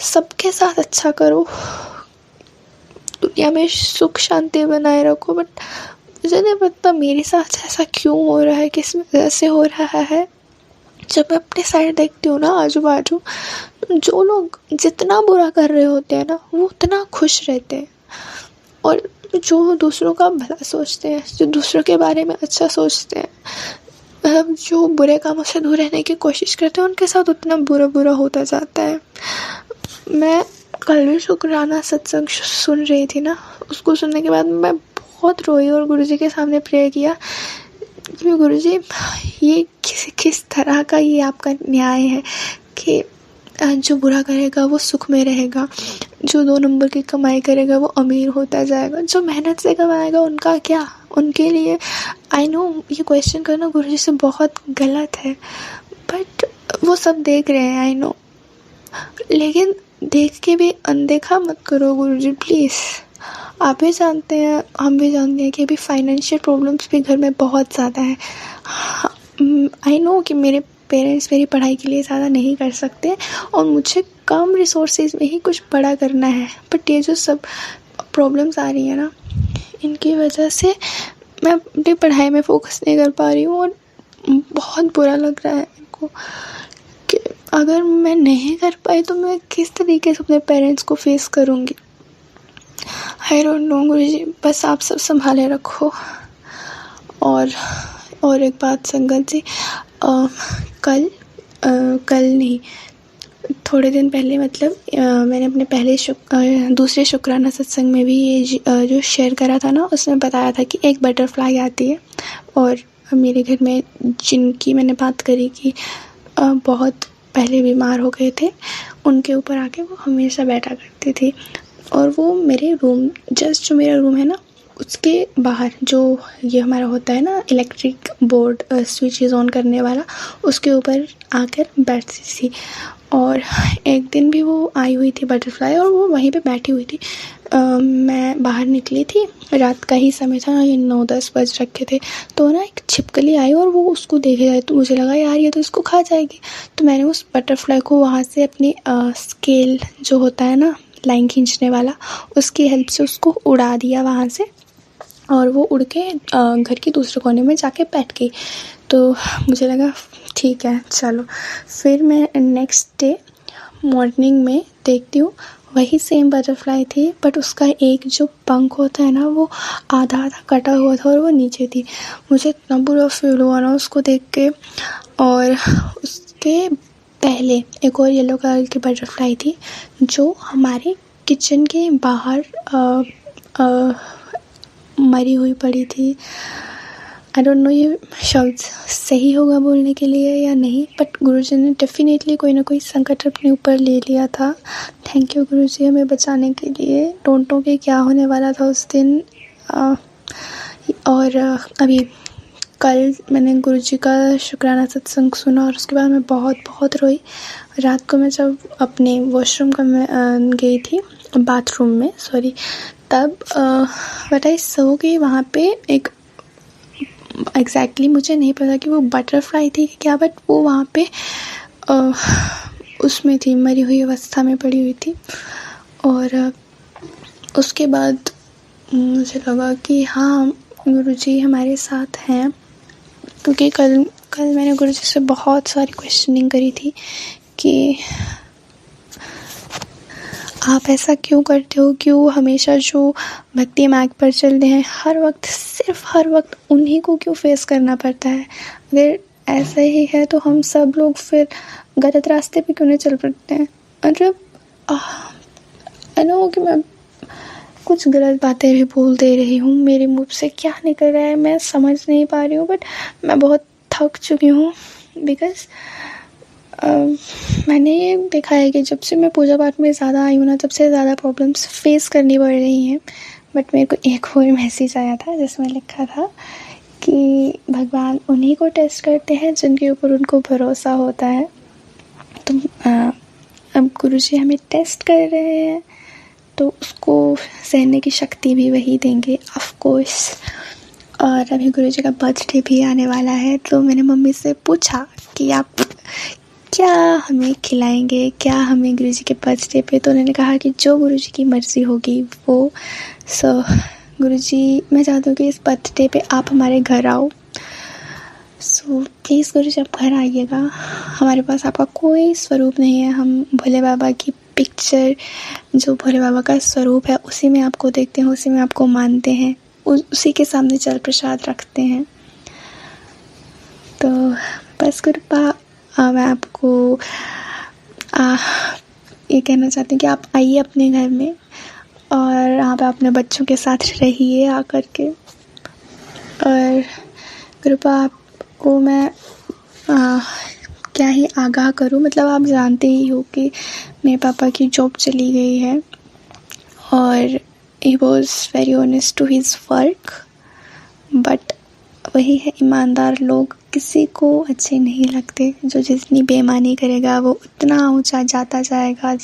Speaker 4: सबके साथ अच्छा करो, दुनिया में सुख शांति बनाए रखो। बट मुझे नहीं पता मेरे साथ ऐसा क्यों हो रहा है, किस वजह से हो रहा है। जब मैं अपने साइड देखती हूँ ना आजू बाजू, जो लोग जितना बुरा कर रहे होते हैं ना, वो उतना खुश रहते हैं, और जो दूसरों का भला सोचते हैं, जो दूसरों के बारे में अच्छा सोचते हैं, मतलब जो बुरे कामों से दूर रहने की कोशिश करते हैं, उनके साथ उतना बुरा होता जाता है। मैं कल भी शुक्राना सत्संग सुन रही थी ना, उसको सुनने के बाद मैं बहुत रोई और गुरुजी के सामने प्रे किया कि गुरुजी ये किस तरह का ये आपका न्याय है कि जो बुरा करेगा वो सुख में रहेगा, जो 2 नंबर की कमाई करेगा वो अमीर होता जाएगा, जो मेहनत से कमाएगा उनका क्या, उनके लिए। आई नो ये क्वेश्चन करना गुरुजी से बहुत गलत है, बट वो सब देख रहे हैं, आई नो, लेकिन देख के भी अनदेखा मत करो गुरुजी प्लीज़। आप भी जानते हैं, हम भी जानते हैं कि अभी फाइनेंशियल प्रॉब्लम्स भी घर में बहुत ज़्यादा है। आई नो कि मेरे पेरेंट्स मेरी पढ़ाई के लिए ज़्यादा नहीं कर सकते और मुझे कम रिसोर्सेज में ही कुछ बड़ा करना है, बट ये जो सब प्रॉब्लम्स आ रही है ना, इनकी वजह से मैं अपनी पढ़ाई में फोकस नहीं कर पा रही हूँ और बहुत बुरा लग रहा है मेरे को कि अगर मैं नहीं कर पाई तो मैं किस तरीके से अपने पेरेंट्स को फेस करूँगी। आई डोंट नो गुरुजी, बस आप सब संभाले रखो। और एक बात संगत जी, कल नहीं, थोड़े दिन पहले मतलब मैंने अपने दूसरे शुक्राना सत्संग में भी ये जो शेयर करा था ना, उसमें बताया था कि एक बटरफ्लाई आती है और मेरे घर में जिनकी मैंने बात करी कि बहुत पहले बीमार हो गए थे, उनके ऊपर आके वो हमेशा बैठा करती थी। और वो मेरे रूम, जस्ट जो मेरा रूम है ना, उसके बाहर जो ये हमारा होता है ना इलेक्ट्रिक बोर्ड, स्विचेस ऑन करने वाला, उसके ऊपर आकर बैठती थी। और एक दिन भी वो आई हुई थी बटरफ्लाई और वो वहीं पे बैठी हुई थी। मैं बाहर निकली थी, रात का ही समय था, ये 9-10 बज रखे थे, तो ना एक छिपकली आई और वो उसको देखे जाए तो मुझे लगा यार ये तो इसको खा जाएगी। तो मैंने उस बटरफ्लाई को वहाँ से अपनी स्केल जो होता है ना लाइन खींचने वाला, उसकी हेल्प से उसको उड़ा दिया वहाँ से और वो उड़ के घर के दूसरे कोने में जाके बैठ गई। तो मुझे लगा ठीक है चलो। फिर मैं नेक्स्ट डे मॉर्निंग में देखती हूँ वही सेम बटरफ्लाई थी, बट उसका एक जो पंख होता है ना वो आधा आधा कटा हुआ था और वो नीचे थी। मुझे इतना बुरा फील हुआ ना उसको देख के। और उसके पहले एक और येलो कलर की बटरफ्लाई थी जो हमारे किचन के बाहर मरी हुई पड़ी थी। आई डोंट नो ये शब्द सही होगा बोलने के लिए या नहीं, बट गुरुजी ने डेफिनेटली कोई ना कोई संकट अपने ऊपर ले लिया था। थैंक यू गुरुजी हमें बचाने के लिए। डोंट नो कि क्या होने वाला था उस दिन। और अभी कल मैंने गुरुजी का शुक्राना सत्संग सुना और उसके बाद मैं बहुत रोई। रात को मैं जब अपने वॉशरूम का गई थी, बाथरूम में सॉरी, तब बताइए सो गई वहाँ पे एक एग्जैक्टली मुझे नहीं पता कि वो बटरफ्लाई थी कि क्या, बट वो वहाँ पे उसमें थी, मरी हुई अवस्था में पड़ी हुई थी। और उसके बाद मुझे लगा कि हाँ गुरुजी हमारे साथ हैं, क्योंकि कल मैंने गुरुजी से बहुत सारी क्वेश्चनिंग करी थी कि आप ऐसा क्यों करते हो, क्यों हमेशा जो भक्ति मार्ग पर चलते हैं हर वक्त उन्हीं को क्यों फेस करना पड़ता है। अगर ऐसा ही है तो हम सब लोग फिर गलत रास्ते पे क्यों नहीं चल पड़ते हैं। मतलब आई नो कि मैं कुछ गलत बातें भी बोल दे रही हूँ, मेरे मुँह से क्या निकल रहा है मैं समझ नहीं पा रही हूँ, बट मैं बहुत थक चुकी हूँ। बिकॉज़ मैंने ये देखा है कि जब से मैं पूजा पाठ में ज़्यादा आई हूँ ना, तब से ज़्यादा प्रॉब्लम्स फेस करनी पड़ रही हैं। बट मेरे को एक और मैसेज आया था जिसमें लिखा था कि भगवान उन्हीं को टेस्ट करते हैं जिनके ऊपर उनको भरोसा होता है। तो अब गुरुजी हमें टेस्ट कर रहे हैं तो उसको सहने की शक्ति भी वही देंगे ऑफ कोर्स। और अभी गुरुजी का बर्थडे भी आने वाला है, तो मैंने मम्मी से पूछा कि आप क्या हमें खिलाएंगे, क्या हमें गुरुजी के बर्थडे पे। तो उन्होंने कहा कि जो गुरुजी की मर्ज़ी होगी वो। सो गुरुजी मैं चाहती हूँ कि इस बर्थडे पे आप हमारे घर आओ। सो प्लीज़ गुरुजी आप घर आइएगा। हमारे पास आपका कोई स्वरूप नहीं है, हम भोले बाबा की पिक्चर जो भोले बाबा का स्वरूप है उसी में आपको देखते हैं, उसी में आपको मानते हैं, उसी के सामने जल प्रसाद रखते हैं। तो बस कृपा मैं आपको ये कहना चाहती हूँ कि आप आइए अपने घर में और यहाँ पे अपने बच्चों के साथ रहिए आकर के। और कृपा आपको मैं क्या ही आगाह करूँ, मतलब आप जानते ही हो कि मेरे पापा की जॉब चली गई है और he was very honest to his work, but वही है, ईमानदार लोग किसी को अच्छे नहीं लगते। जो जितनी बेईमानी करेगा वो उतना ऊंचा जाता जाएगा।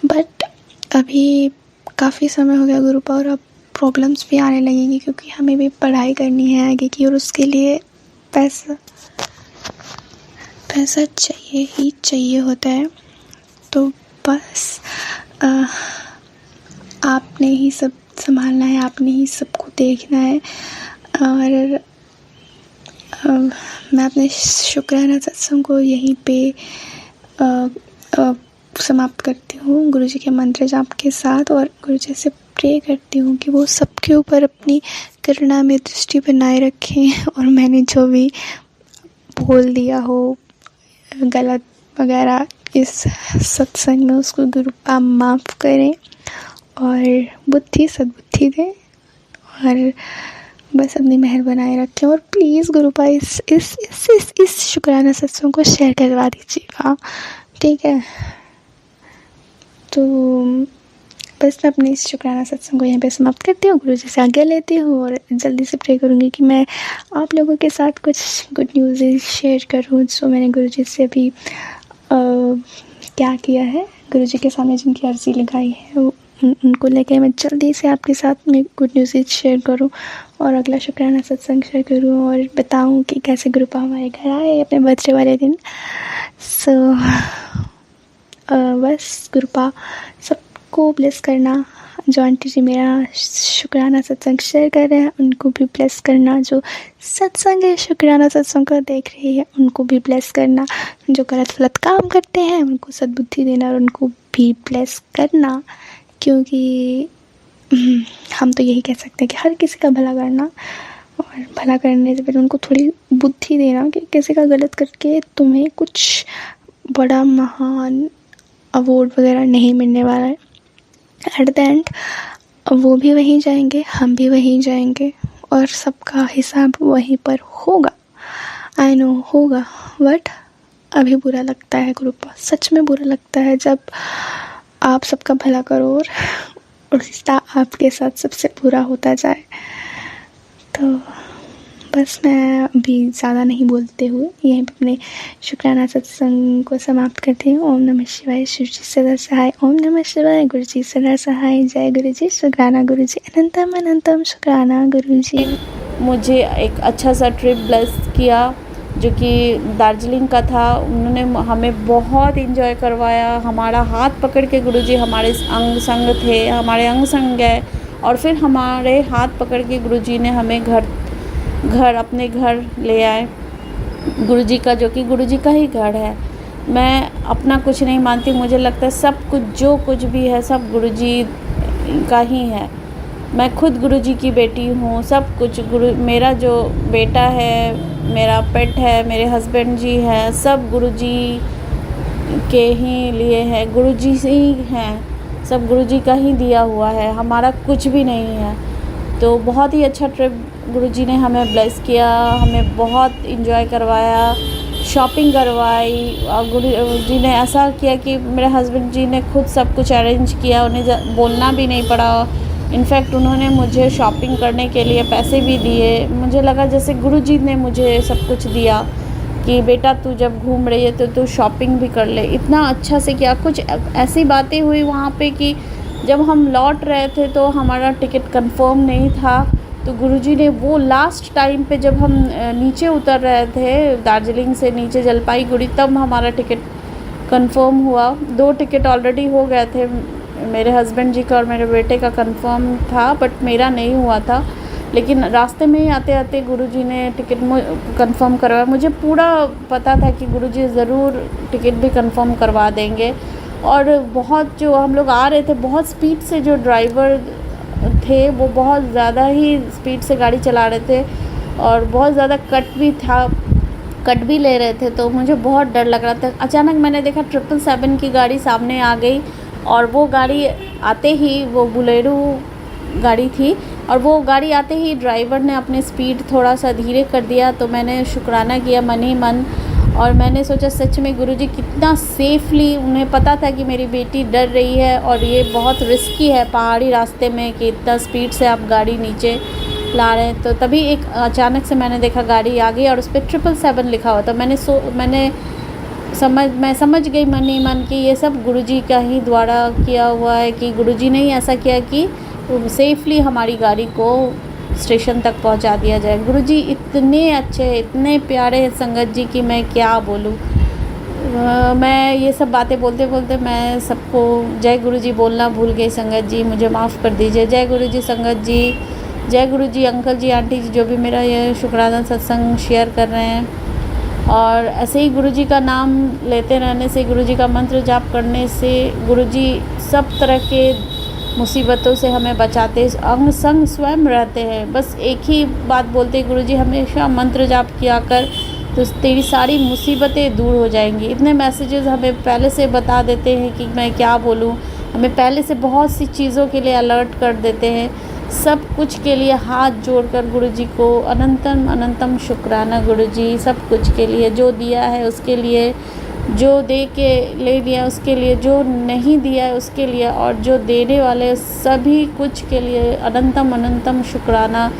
Speaker 4: बट अभी काफ़ी समय हो गया गुरुपा, और अब प्रॉब्लम्स भी आने लगेंगी क्योंकि हमें भी पढ़ाई करनी है आगे की, और उसके लिए पैसा चाहिए ही चाहिए होता है। तो बस आपने ही सब संभालना है, आपने ही सबको देखना है। और मैं अपने शुक्राना सत्संग को यहीं पे समाप्त करती हूँ गुरुजी के मंत्र जाप के साथ, और गुरुजी से प्रे करती हूँ कि वो सबके ऊपर अपनी करुणा में दृष्टि बनाए रखें, और मैंने जो भी बोल दिया हो गलत वगैरह इस सत्संग में, उसको गुरुपा माफ़ करें और सद्बुद्धि दें, और बस अपनी मेहर बनाए रखें। और प्लीज़ गुरुपा इस शुक्राना सत्संग को शेयर करवा दीजिएगा, ठीक है। तो बस मैं अपनी इस शुक्राना सत्संग को यहाँ पे समाप्त करती हूँ, गुरुजी से आज्ञा लेती हूँ, और जल्दी से प्रे करूँगी कि मैं आप लोगों के साथ कुछ गुड न्यूज़ शेयर करूँ। जो मैंने गुरुजी से अभी क्या किया है, गुरुजी के सामने जिनकी अर्जी लगाई है, उनको लेकर मैं जल्दी से आपके साथ में गुड न्यूज़ शेयर करूं, और अगला शुक्राना सत्संग शेयर करूं, और बताऊं कि कैसे गुरुपा हमारे घर आए अपने बर्थडे वाले दिन। बस गुरुपा सबको ब्लेस करना। जो आंटी जी मेरा शुक्राना सत्संग शेयर कर रहे हैं उनको भी ब्लेस करना, जो सत्संग है शुक्राना सत्संग को देख रही है उनको भी ब्लेस करना, जो गलत काम करते हैं उनको सद्बुद्धि देना और उनको भी ब्लेस करना, क्योंकि हम तो यही कह सकते हैं कि हर किसी का भला करना, और भला करने से पहले उनको थोड़ी बुद्धि देना कि किसी का गलत करके तुम्हें कुछ बड़ा महान अवार्ड वगैरह नहीं मिलने वाला है। एट द एंड वो भी वहीं जाएंगे, हम भी वहीं जाएंगे, और सबका हिसाब वहीं पर होगा। आई नो होगा, बट अभी बुरा लगता है गुरुपा, सच में बुरा लगता है जब आप सबका भला करो और उल्टा आपके साथ सबसे बुरा होता जाए। तो बस मैं अभी ज़्यादा नहीं बोलते हुए यहीं पर अपने शुक्राना सत्संग को समाप्त करती हूँ। ओम नमः शिवाय, शिव जी सदा सहाय। ओम नमः शिवाय, गुरु जी सदा सहाय। जय गुरु जी, शुक्राना गुरु जी, अनंतम अनंतम शुक्राना गुरु जी।
Speaker 3: मुझे एक अच्छा सा ट्रिप ब्लेस किया जो कि दार्जिलिंग का था। उन्होंने हमें बहुत इंजॉय करवाया। हमारा हाथ पकड़ के गुरुजी हमारे अंग संग थे, हमारे अंग संग गए, और फिर हमारे हाथ पकड़ के गुरुजी ने हमें अपने घर ले आए। गुरुजी का, जो कि गुरुजी का ही घर है। मैं अपना कुछ नहीं मानती, मुझे लगता है सब कुछ जो कुछ भी है सब गुरुजी का ही है। मैं खुद गुरुजी की बेटी हूँ, सब कुछ मेरा जो बेटा है, मेरा पेट है, मेरे हस्बैंड जी हैं, सब गुरुजी के ही लिए है, गुरुजी से ही हैं, सब गुरुजी का ही दिया हुआ है, हमारा कुछ भी नहीं है। तो बहुत ही अच्छा ट्रिप गुरुजी ने हमें ब्लेस किया, हमें बहुत इंजॉय करवाया, शॉपिंग करवाई। और गुरुजी ने ऐसा किया कि मेरे हस्बैंड जी ने खुद सब कुछ अरेंज किया, उन्हें बोलना भी नहीं पड़ा। इनफैक्ट उन्होंने मुझे शॉपिंग करने के लिए पैसे भी दिए। मुझे लगा जैसे गुरुजी ने मुझे सब कुछ दिया कि बेटा तू जब घूम रही है तो तू शॉपिंग भी कर ले। इतना अच्छा से किया। कुछ ऐसी बातें हुई वहाँ पे कि जब हम लौट रहे थे तो हमारा टिकट कंफर्म नहीं था, तो गुरुजी ने वो लास्ट टाइम पे जब हम नीचे उतर रहे थे दार्जिलिंग से नीचे जलपाईगुड़ी, तब हमारा टिकट कंफर्म हुआ। 2 टिकट ऑलरेडी हो गए थे, मेरे हस्बैंड जी का और मेरे बेटे का कंफर्म था, बट मेरा नहीं हुआ था। लेकिन रास्ते में ही आते आते गुरुजी ने टिकट कंफर्म करवाया। मुझे पूरा पता था कि गुरुजी ज़रूर टिकट भी कंफर्म करवा देंगे। और बहुत जो हम लोग आ रहे थे, बहुत स्पीड से जो ड्राइवर थे वो बहुत ज़्यादा ही स्पीड से गाड़ी चला रहे थे, और बहुत ज़्यादा कट भी ले रहे थे, तो मुझे बहुत डर लग रहा था। अचानक मैंने देखा 777 की गाड़ी सामने आ गई, और वो गाड़ी आते ही, वो बुलेरो गाड़ी थी, और वो गाड़ी आते ही ड्राइवर ने अपने स्पीड थोड़ा सा धीरे कर दिया। तो मैंने शुक्राना किया मन ही मन,
Speaker 5: और मैंने सोचा सच में गुरुजी कितना सेफली, उन्हें पता था कि मेरी बेटी डर रही है और ये बहुत रिस्की है पहाड़ी रास्ते में कि इतना स्पीड से आप गाड़ी नीचे ला रहे हैं। तो तभी एक अचानक से मैंने देखा गाड़ी आ गई और उस पर 777 लिखा हुआ था। मैं समझ गई मन ही मन कि ये सब गुरुजी का ही द्वारा किया हुआ है, कि गुरुजी ने ही ऐसा किया कि सेफली हमारी गाड़ी को स्टेशन तक पहुंचा दिया जाए। गुरुजी इतने अच्छे, इतने प्यारे हैं संगत जी कि मैं क्या बोलूँ। मैं ये सब बातें बोलते बोलते मैं सबको जय गुरुजी बोलना भूल गई। संगत जी मुझे माफ़ कर दीजिए। जय गुरुजी संगत जी, जय गुरुजी अंकल जी, आंटी जी, जो भी मेरा ये शुक्राना सत्संग शेयर कर रहे हैं। और ऐसे ही गुरुजी का नाम लेते रहने से, गुरुजी का मंत्र जाप करने से गुरुजी सब तरह के मुसीबतों से हमें बचाते, अंग संग स्वयं रहते हैं। बस एक ही बात बोलते हैं गुरुजी, हमेशा मंत्र जाप किया कर तो तेरी सारी मुसीबतें दूर हो जाएंगी। इतने मैसेजेस हमें पहले से बता देते हैं कि मैं क्या बोलूँ। हमें पहले से बहुत सी चीज़ों के लिए अलर्ट कर देते हैं। सब कुछ के लिए हाथ जोड़कर गुरुजी को अनंतम अनंतम शुक्राना गुरुजी, सब कुछ के लिए, जो दिया है उसके लिए, जो दे के ले लिया उसके लिए, जो नहीं दिया है उसके लिए, और जो देने वाले सभी कुछ के लिए अनंतम अनंतम शुक्राना।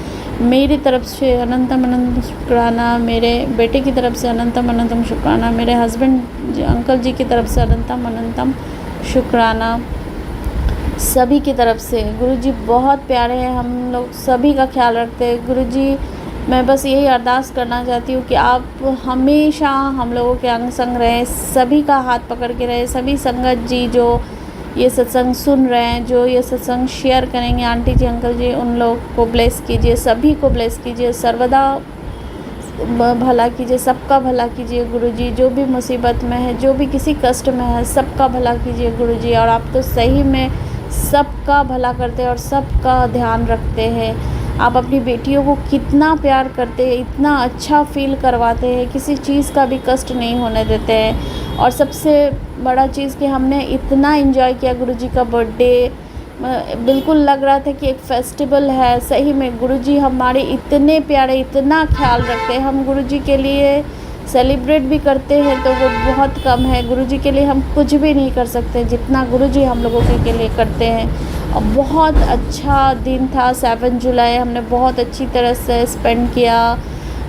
Speaker 5: मेरी तरफ से अनंतम अनंतम शुक्राना, मेरे बेटे की तरफ से अनंतम अनंतम शुक्राना, मेरे हस्बैंड अंकल जी की तरफ से अनंतम अनंतम शुक्राना, सभी की तरफ से। गुरुजी बहुत प्यारे हैं, हम लोग सभी का ख्याल रखते हैं। गुरुजी मैं बस यही अरदास करना चाहती हूँ कि आप हमेशा हम लोगों के अंग संग रहें, सभी का हाथ पकड़ के रहें। सभी संगत जी जो ये सत्संग सुन रहे हैं, जो ये सत्संग शेयर करेंगे, आंटी जी अंकल जी, उन लोग को ब्लेस कीजिए, सभी को ब्लेस कीजिए, सर्वदा भला कीजिए, सबका भला कीजिए गुरुजी। जो भी मुसीबत में है, जो भी किसी कष्ट में है, सबका भला कीजिए गुरुजी। और आप तो सही में सबका भला करते हैं और सबका ध्यान रखते हैं। आप अपनी बेटियों को कितना प्यार करते हैं, इतना अच्छा फील करवाते हैं, किसी चीज़ का भी कष्ट नहीं होने देते हैं। और सबसे बड़ा चीज़ कि हमने इतना एंजॉय किया गुरुजी का बर्थडे, बिल्कुल लग रहा था कि एक फेस्टिवल है। सही में गुरुजी हमारे इतने प्यारे, इतना ख्याल रखते हैं। हम गुरुजी के लिए सेलिब्रेट भी करते हैं तो वो बहुत कम है। गुरुजी के लिए हम कुछ भी नहीं कर सकते जितना गुरुजी हम लोगों के लिए करते हैं। और बहुत अच्छा दिन था 7 जुलाई, हमने बहुत अच्छी तरह से स्पेंड किया।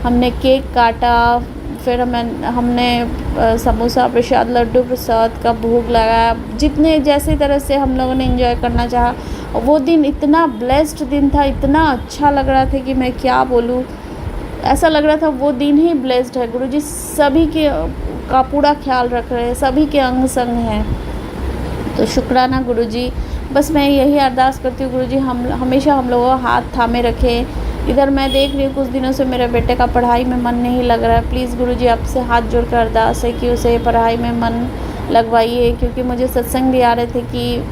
Speaker 5: हमने केक काटा, फिर हमने समोसा प्रसाद, लड्डू प्रसाद का भोग लगाया। जितने जैसी तरह से हम लोगों ने एंजॉय करना चाहा। वो दिन इतना ब्लेस्ड दिन था, इतना अच्छा लग रहा था कि मैं क्या बोलूँ। ऐसा लग रहा था वो दिन ही ब्लेस्ड है। गुरुजी सभी के का पूरा ख्याल रख रहे हैं, सभी के अंग संग हैं। तो शुक्राना गुरुजी। बस मैं यही अरदास करती हूँ गुरुजी, हम हमेशा हम लोगों का हाथ थामे रखें। इधर मैं देख रही हूँ कुछ दिनों से मेरे बेटे का पढ़ाई में मन नहीं लग रहा है। प्लीज़ गुरुजी आपसे हाथ जोड़कर अरदास है कि उसे पढ़ाई में मन लगवाइए। क्योंकि मुझे सत्संग भी आ रहे थे कि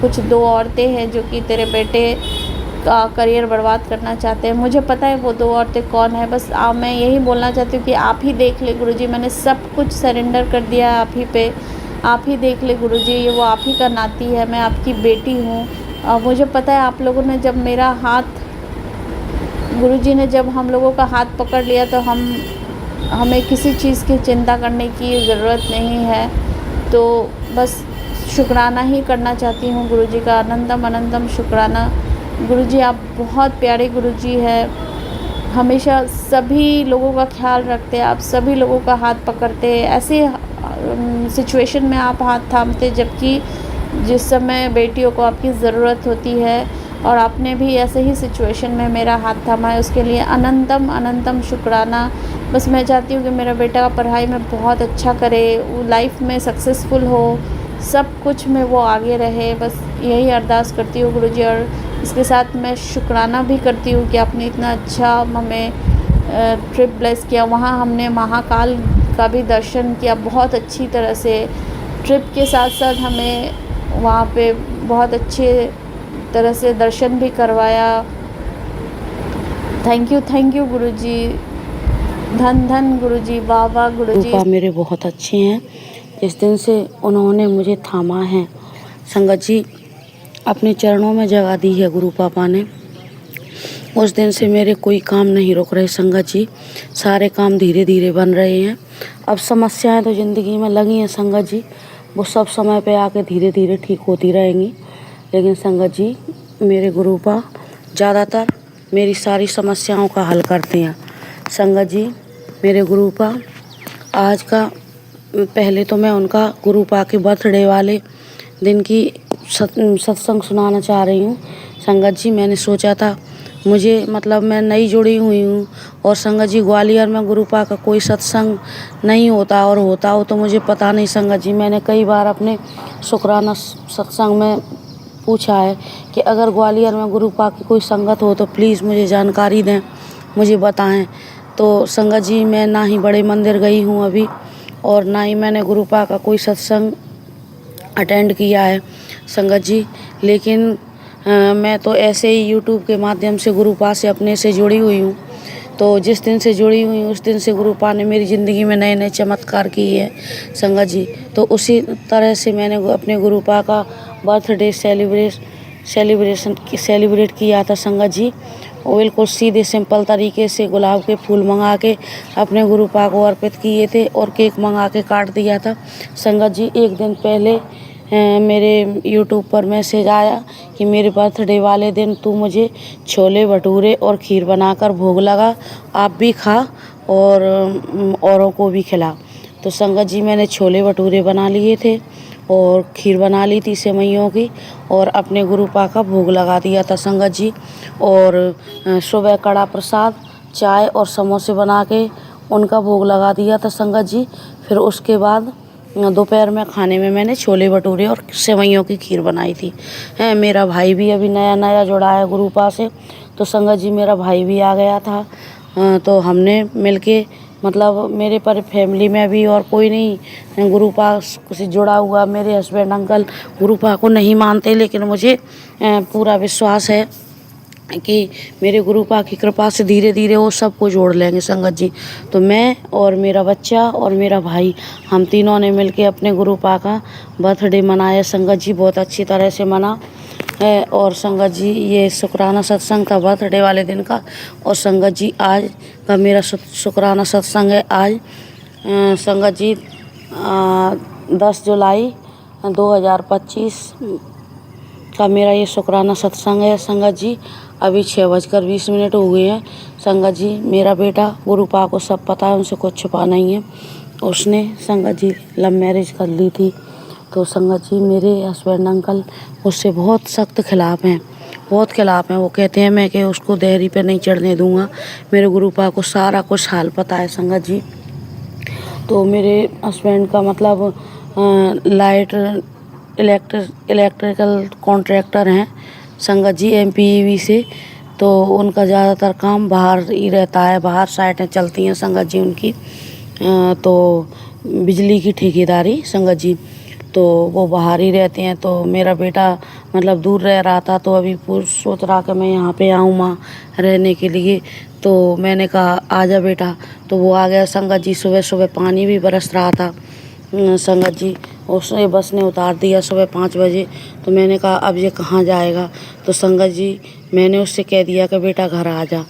Speaker 5: कुछ 2 औरतें हैं जो कि तेरे बेटे का करियर बर्बाद करना चाहते हैं। मुझे पता है वो 2 औरतें कौन है। बस मैं यही बोलना चाहती हूँ कि आप ही देख ले गुरुजी, मैंने सब कुछ सरेंडर कर दिया है आप ही पे। आप ही देख ले गुरुजी, ये वो आप ही का नाती है, मैं आपकी बेटी हूँ। मुझे पता है आप लोगों ने जब मेरा हाथ, गुरुजी ने जब हम लोगों का हाथ पकड़ लिया तो हमें किसी चीज़ की चिंता करने की ज़रूरत नहीं है। तो बस शुक्राना ही करना चाहती हूँ गुरुजी का, अनंतम अनंतम शुक्राना। गुरुजी आप बहुत प्यारे गुरुजी है, हमेशा सभी लोगों का ख्याल रखते हैं, आप सभी लोगों का हाथ पकड़ते हैं। ऐसे सिचुएशन में आप हाथ थामते जबकि जिस समय बेटियों को आपकी ज़रूरत होती है। और आपने भी ऐसे ही सिचुएशन में मेरा हाथ थामा है, उसके लिए अनंतम अनंतम शुक्राना। बस मैं चाहती हूँ कि मेरा बेटा पढ़ाई में बहुत अच्छा करे, वो लाइफ में सक्सेसफुल हो, सब कुछ में वो आगे रहे। बस यही अरदास करती हूँ गुरुजी। और इसके साथ मैं शुक्राना भी करती हूँ कि आपने इतना अच्छा हमें ट्रिप ब्लेस किया। वहाँ हमने महाकाल का भी दर्शन किया बहुत अच्छी तरह से। ट्रिप के साथ साथ हमें वहाँ पे बहुत अच्छे तरह से दर्शन भी करवाया। थैंक यू गुरुजी, धन धन गुरुजी, वाह वाह गुरुजी।
Speaker 3: रूपा मेरे बहुत अच्छे हैं, जिस दिन से उन्होंने मुझे थामा है। संगत जी अपने चरणों में जगह दी है गुरु पापा ने, उस दिन से मेरे कोई काम नहीं रुक रहे। संगत जी सारे काम धीरे धीरे बन रहे हैं अब समस्याएं तो ज़िंदगी में लगी हैं संगत जी, वो सब समय पे आके धीरे धीरे ठीक होती रहेंगी। लेकिन संगत जी मेरे गुरुपा ज़्यादातर मेरी सारी समस्याओं का हल करते हैं। संगत जी मेरे गुरुपा आज का पहले तो मैं उनका गुरुपा के बर्थडे वाले दिन की सत्संग सुनाना चाह रही हूँ। संगत जी मैंने सोचा था मुझे मतलब मैं नई जुड़ी हुई हूँ और संगत जी ग्वालियर में गुरुपा का कोई सत्संग नहीं होता, और होता हो तो मुझे पता नहीं। संगत जी मैंने कई बार अपने शुक्राना सत्संग में पूछा है कि अगर ग्वालियर में गुरुपा की कोई संगत हो तो प्लीज़ मुझे जानकारी दें, मुझे बताएं। तो संगत जी मैं ना ही बड़े मंदिर गई हूँ अभी, और ना ही मैंने गुरुपा का कोई सत्संग अटेंड किया है संगत जी। लेकिन मैं तो ऐसे ही यूट्यूब के माध्यम से गुरुपा से अपने से जुड़ी हुई हूँ। तो जिस दिन से जुड़ी हुई हूँ उस दिन से गुरुपा ने मेरी ज़िंदगी में नए नए चमत्कार किए हैं संगत जी। तो उसी तरह से मैंने अपने गुरुपा का बर्थडे सेलिब्रेट किया था संगत जी। और बिल्कुल सीधे सिंपल तरीके से गुलाब के फूल मंगा के अपने गुरुपा को अर्पित किए थे और केक मंगा के काट दिया था संगत जी। एक दिन पहले मेरे यूट्यूब पर मैसेज आया कि मेरे बर्थडे वाले दिन तू मुझे छोले भटूरे और खीर बनाकर भोग लगा, आप भी खा और औरों को भी खिला। तो संगत जी मैंने छोले भटूरे बना लिए थे और खीर बना ली थी सेवइयों की, और अपने गुरुपा का भोग लगा दिया था संगत जी। और सुबह कड़ा प्रसाद, चाय और समोसे बना के उनका भोग लगा दिया था संगत जी। फिर उसके बाद दोपहर में खाने में मैंने छोले भटूरे और सेवइयों की खीर बनाई थी। मेरा भाई भी अभी नया नया जुड़ा है गुरुपा से, तो संगत जी मेरा भाई भी आ गया था। तो हमने मिलके मतलब मेरे पर फैमिली में अभी और कोई नहीं गुरुपा से जुड़ा हुआ। मेरे हस्बैंड अंकल गुरुपा को नहीं मानते, लेकिन मुझे पूरा विश्वास है कि मेरे गुरुपा की कृपा से धीरे धीरे वो सबको जोड़ लेंगे संगत जी। तो मैं और मेरा बच्चा और मेरा भाई हम तीनों ने मिलके अपने गुरुपा का बर्थडे मनाया संगत जी, बहुत अच्छी तरह से मना है। और संगत जी ये शुक्राना सत्संग था बर्थडे वाले दिन का। और संगत जी आज का मेरा शुक्राना सत्संग है आज संगत जी 10 जुलाई 2025 का मेरा ये शुक्राना सत्संग है संगत जी। अभी 6:20 हुए हैं संगत जी। मेरा बेटा गुरुपा को सब पता है, उनसे कुछ छुपा नहीं है। उसने संगत जी लव मैरिज कर ली थी। तो संगत जी मेरे हस्बैंड अंकल उससे बहुत सख्त खिलाफ हैं, बहुत खिलाफ हैं। वो कहते हैं मैं कि उसको देहरी पे नहीं चढ़ने दूंगा। मेरे गुरुपा को सारा कुछ हाल पता है संगत जी। तो मेरे हस्बैंड का मतलब लाइट इलेक्ट्रिकल कॉन्ट्रैक्टर हैं संगत जी MPEV से। तो उनका ज़्यादातर काम बाहर ही रहता है, बाहर साइटें चलती हैं संगत जी उनकी। तो बिजली की ठेकेदारी संगत जी, तो वो बाहर ही रहते हैं। तो मेरा बेटा मतलब दूर रह रहा था, तो अभी सोच रहा कि मैं यहाँ पे आऊँ माँ रहने के लिए। तो मैंने कहा आजा बेटा, तो वो आ गया संगत जी। सुबह सुबह पानी भी बरस रहा था संगत जी, उसने बस ने उतार दिया सुबह 5 बजे। तो मैंने कहा अब ये कहाँ जाएगा। तो संगत जी मैंने उससे कह दिया कि बेटा घर आ जा।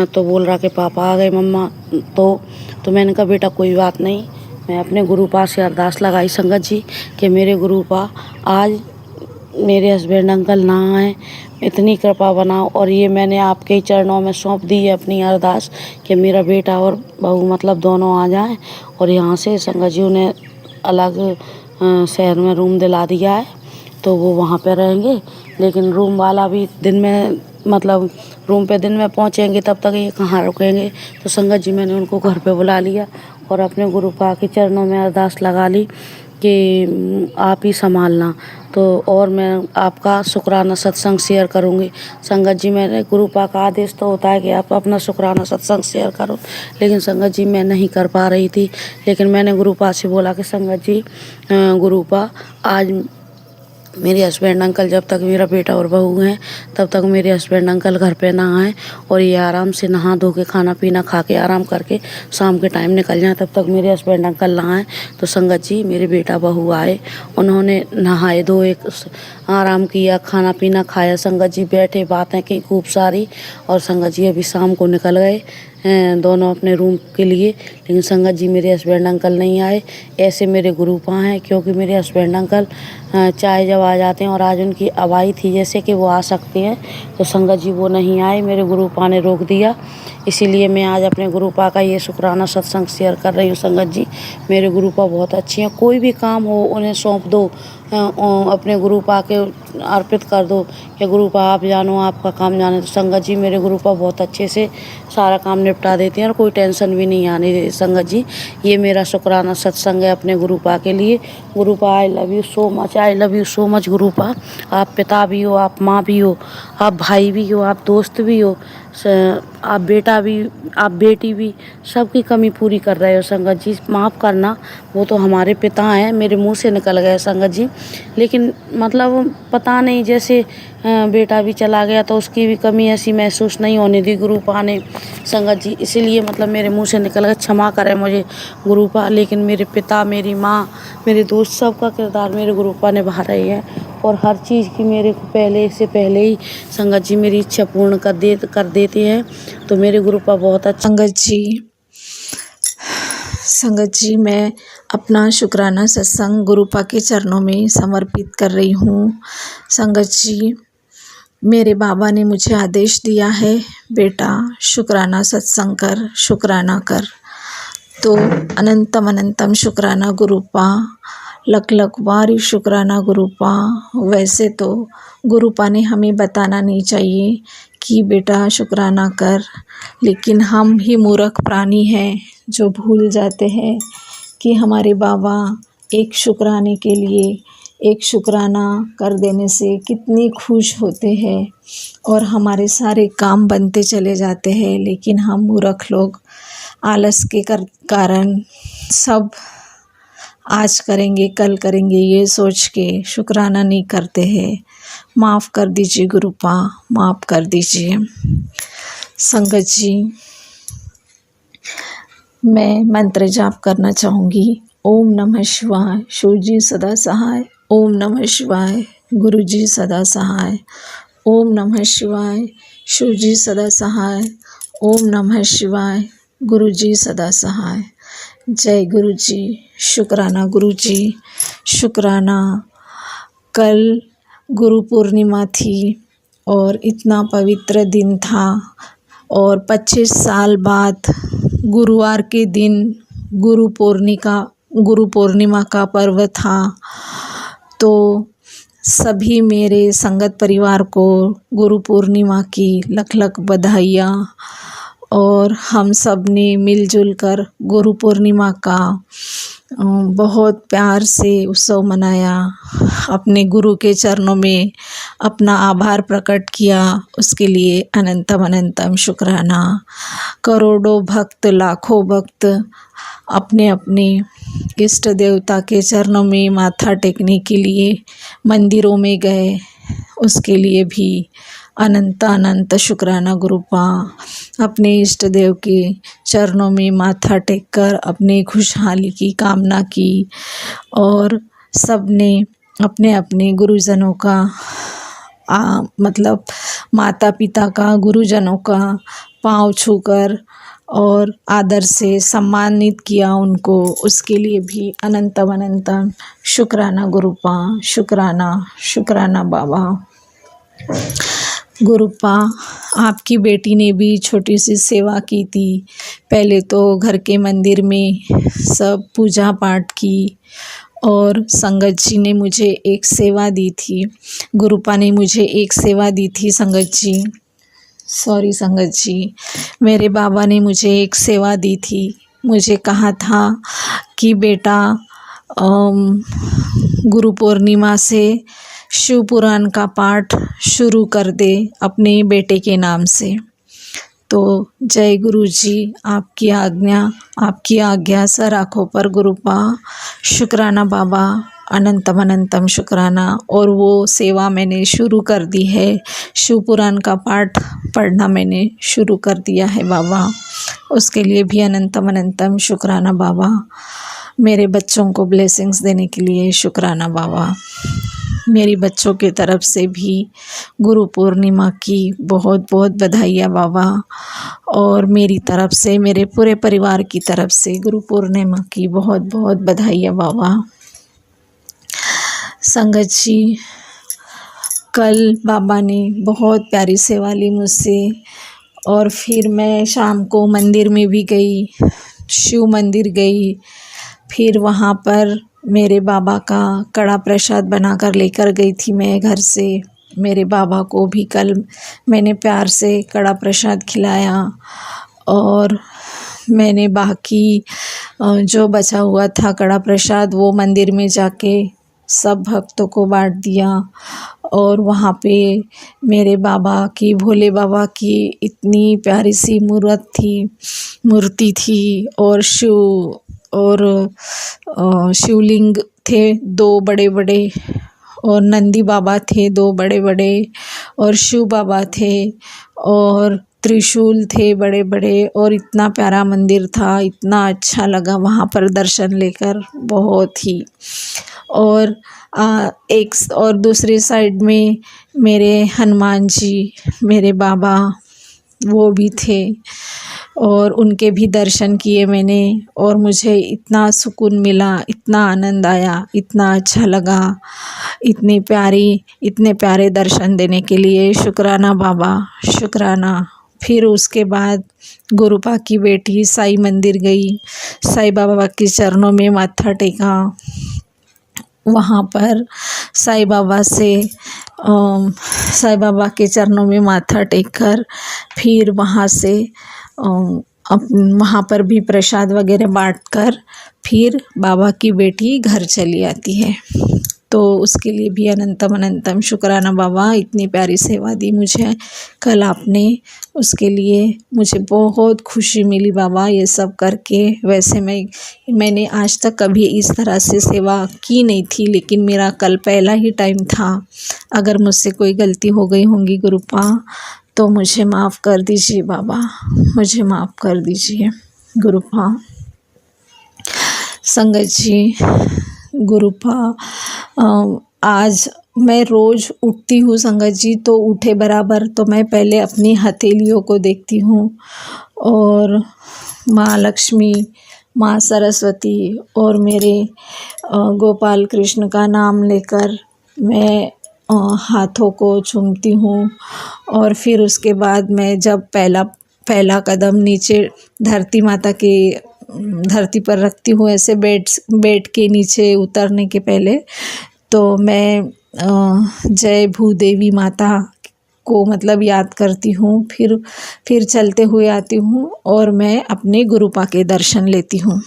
Speaker 3: तो बोल रहा कि पापा आ गए मम्मा। तो मैंने कहा बेटा कोई बात नहीं। मैं अपने गुरुपा से अरदास लगाई संगत जी कि मेरे गुरुपा आज मेरे हस्बैंड अंकल ना आए, इतनी कृपा बनाओ। और ये मैंने आपके ही चरणों में सौंप दी है अपनी अरदास कि मेरा बेटा और बहू मतलब दोनों आ जाएं। और यहाँ से संगत जी उन्हें अलग शहर में रूम दिला दिया है, तो वो वहाँ पे रहेंगे। लेकिन रूम वाला भी दिन में मतलब रूम पे दिन में पहुँचेंगे, तब तक ये कहाँ रुकेंगे। तो संगत जी मैंने उनको घर पे बुला लिया और अपने गुरुपा के चरणों में अरदास लगा ली कि आप ही संभालना। तो और मैं आपका शुक्राना सत्संग शेयर करूँगी संगत जी। मेरे गुरुपा का आदेश तो होता है कि आप अपना शुक्राना सत्संग शेयर करो, लेकिन संगत जी मैं नहीं कर पा रही थी। लेकिन मैंने गुरुपा से बोला कि संगत जी गुरुपा आज मेरे हस्बैंड अंकल जब तक मेरा बेटा और बहू हैं तब तक मेरे हस्बैंड अंकल घर पे ना आए, और ये आराम से नहा धो के खाना पीना खा के आराम करके शाम के टाइम निकल जाएं, तब तक मेरे हस्बैंड अंकल ना आए। तो संगत जी मेरे बेटा बहू आए, उन्होंने नहाए धोए आराम किया, खाना पीना खाया संगत जी, बैठे बातें की खूब सारी। और संगत जी अभी शाम को निकल गए दोनों अपने रूम के लिए, लेकिन संगत जी मेरे हस्बैंड अंकल नहीं आए। ऐसे मेरे गुरुपा हैं, क्योंकि मेरे हस्बैंड अंकल चाहे जब आ जाते हैं, और आज उनकी अवाई थी जैसे कि वो आ सकते हैं, तो संगत जी वो नहीं आए, मेरे गुरुपा ने रोक दिया। इसीलिए मैं आज अपने गुरुपा का ये शुक्राना सत्संग शेयर कर रही हूँ। संगत जी मेरे गुरुपा बहुत अच्छे हैं, कोई भी काम हो उन्हें सौंप दो, अपने गुरुपा के अर्पित कर दो कि गुरुपा आप जानो, आपका काम जाने। तो संगत जी मेरे गुरुपा बहुत अच्छे से सारा काम निपटा देते हैं और कोई टेंशन भी नहीं आने देते। संगत जी ये मेरा शुक्राना सत्संग है अपने गुरुपा के लिए। Gurupa I love you so much, I love you so much Gurupa. आप पिता भी हो, आप माँ भी हो, आप भाई भी हो, आप दोस्त भी हो, आप बेटा भी, आप बेटी भी, सबकी कमी पूरी कर रहे हो। संगत जी माफ़ करना, वो तो हमारे पिता हैं, मेरे मुंह से निकल गए संगत जी, लेकिन मतलब पता नहीं, जैसे बेटा भी चला गया तो उसकी भी कमी ऐसी महसूस नहीं होने दी गुरुपा ने संगत जी, इसीलिए मतलब मेरे मुंह से निकल गया। क्षमा करें मुझे गुरुपा, लेकिन मेरे पिता, मेरी माँ, मेरे दोस्त, सबका किरदार मेरे गुरुपा निभा रहे हैं, और हर चीज़ की मेरे को पहले ही संगत जी मेरी इच्छा पूर्ण कर देते हैं। तो मेरे गुरुपा बहुत अच्छा।
Speaker 6: संगत जी मैं अपना शुक्राना सत्संग गुरुपा के चरणों में समर्पित कर रही हूँ। संगत जी मेरे बाबा ने मुझे आदेश दिया है, बेटा शुक्राना सत्संग कर, शुक्राना कर। तो अनंतम अनंतम शुक्राना गुरुपा, लख लख बार शुक्राना गुरुपा। वैसे तो गुरुपा ने हमें बताना नहीं चाहिए कि बेटा शुक्राना कर, लेकिन हम ही मूर्ख प्राणी हैं जो भूल जाते हैं कि हमारे बाबा एक शुक्राने के लिए, एक शुक्राना कर देने से कितनी खुश होते हैं और हमारे सारे काम बनते चले जाते हैं। लेकिन हम मूर्ख लोग आलस के कारण सब आज करेंगे कल करेंगे ये सोच के शुक्राना नहीं करते हैं। माफ़ कर दीजिए गुरुपा, माफ़ कर दीजिए। संगत जी मैं मंत्र जाप करना चाहूँगी। ओम नमः शिवाय, शिव जी सदा सहाय। ओम नमः शिवाय, गुरु जी सदा सहाय। ओम नमः शिवाय, शिव जी सदा सहाय। ओम नमः शिवाय, गुरु जी सदा सहाय। जय गुरु जी। शुक्राना गुरु जी, शुक्राना। कल गुरु पूर्णिमा थी और इतना पवित्र दिन था, और 25 साल बाद गुरुवार के दिन गुरु पूर्णिमा का पर्व था। तो सभी मेरे संगत परिवार को गुरु पूर्णिमा की लख लख बधाइयाँ। और हम सब ने मिलजुल कर गुरु पूर्णिमा का बहुत प्यार से उत्सव मनाया, अपने गुरु के चरणों में अपना आभार प्रकट किया। उसके लिए अनंतम अनंतम शुक्राना। करोड़ों भक्त, लाखों भक्त अपने अपने इष्ट देवता के चरणों में माथा टेकने के लिए मंदिरों में गए, उसके लिए भी अनंत अनंत शुक्राना गुरुपा। अपने इष्ट देव के चरणों में माथा टेककर अपने खुशहाली की कामना की, और सब ने अपने अपने गुरुजनों का मतलब माता पिता का, गुरुजनों का पाँव छूकर और आदर से सम्मानित किया उनको। उसके लिए भी अनंतम अनंतम शुक्राना गुरुपा, शुक्राना शुक्राना बाबा। गुरुपा आपकी बेटी ने भी छोटी सी सेवा की थी। पहले तो घर के मंदिर में सब पूजा पाठ की, और संगत जी ने मुझे एक सेवा दी थी, गुरुपा ने मुझे एक सेवा दी थी। संगत जी मेरे बाबा ने मुझे एक सेवा दी थी। मुझे कहा था कि बेटा गुरु पूर्णिमा से शिव पुराण का पाठ शुरू कर दे अपने बेटे के नाम से। तो जय गुरु जी, आपकी आज्ञा सर आँखों पर गुरुपा। शुक्राना बाबा, अनंतम अनंतम शुक्राना। और वो सेवा मैंने शुरू कर दी है, शिव पुराण का पाठ पढ़ना मैंने शुरू कर दिया है बाबा। उसके लिए भी अनंतम अनंतम शुक्राना बाबा। मेरे बच्चों को ब्लेसिंग्स देने के लिए शुक्राना बाबा। मेरी बच्चों की तरफ से भी गुरु पूर्णिमा की बहुत बहुत बधाइयाँ बाबा, और मेरी तरफ से, मेरे पूरे परिवार की तरफ से गुरु पूर्णिमा की बहुत बहुत बधाइयाँ बाबा। संगत जी, कल बाबा ने बहुत प्यारी सेवा ली मुझसे, और फिर मैं शाम को मंदिर में भी गई, शिव मंदिर गई। फिर वहाँ पर मेरे बाबा का कड़ा प्रसाद बनाकर लेकर गई थी मैं घर से। मेरे बाबा को भी कल मैंने प्यार से कड़ा प्रसाद खिलाया, और मैंने बाकी जो बचा हुआ था कड़ा प्रसाद वो मंदिर में जाके सब भक्तों को बांट दिया। और वहाँ पे मेरे बाबा की, भोले बाबा की इतनी प्यारी सी मूर्ति थी, और शिवलिंग थे 2 बड़े बड़े, और नंदी बाबा थे 2 बड़े बड़े, और शिव बाबा थे, और त्रिशूल थे बड़े बड़े, और इतना प्यारा मंदिर था, इतना अच्छा लगा वहाँ पर दर्शन लेकर बहुत ही। और एक और दूसरी साइड में मेरे हनुमान जी, मेरे बाबा, वो भी थे, और उनके भी दर्शन किए मैंने, और मुझे इतना सुकून मिला, इतना आनंद आया, इतना अच्छा लगा। इतने प्यारे दर्शन देने के लिए शुक्राना बाबा, शुक्राना। फिर उसके बाद गुरुपा की बेटी साईं मंदिर गई, साईं बाबा के चरणों में माथा टेका। वहाँ पर साईं बाबा के चरणों में माथा टेककर फिर वहाँ से वहाँ पर भी प्रसाद वगैरह बांटकर फिर बाबा की बेटी घर चली आती है। तो उसके लिए भी अनंतम अनंतम शुक्राना बाबा, इतनी प्यारी सेवा दी मुझे कल आपने, उसके लिए मुझे बहुत खुशी मिली बाबा ये सब करके। वैसे मैंने आज तक कभी इस तरह से सेवा की नहीं थी, लेकिन मेरा कल पहला ही टाइम था। अगर मुझसे कोई गलती हो गई होंगी गुरुपा तो मुझे माफ़ कर दीजिए बाबा, मुझे माफ़ कर दीजिए गुरुपा। संगत जी, गुरुपा आज मैं रोज़ उठती हूँ संगत जी, तो उठे बराबर तो मैं पहले अपनी हथेलियों को देखती हूँ, और माँ लक्ष्मी, माँ सरस्वती और मेरे गोपाल कृष्ण का नाम लेकर मैं हाथों को चूमती हूँ। और फिर उसके बाद मैं जब पहला कदम नीचे धरती पर रखती हूँ, ऐसे बेड के नीचे उतरने के पहले, तो मैं जय भूदेवी माता को मतलब याद करती हूँ। फिर चलते हुए आती हूँ और मैं अपने गुरुपा के दर्शन लेती हूँ।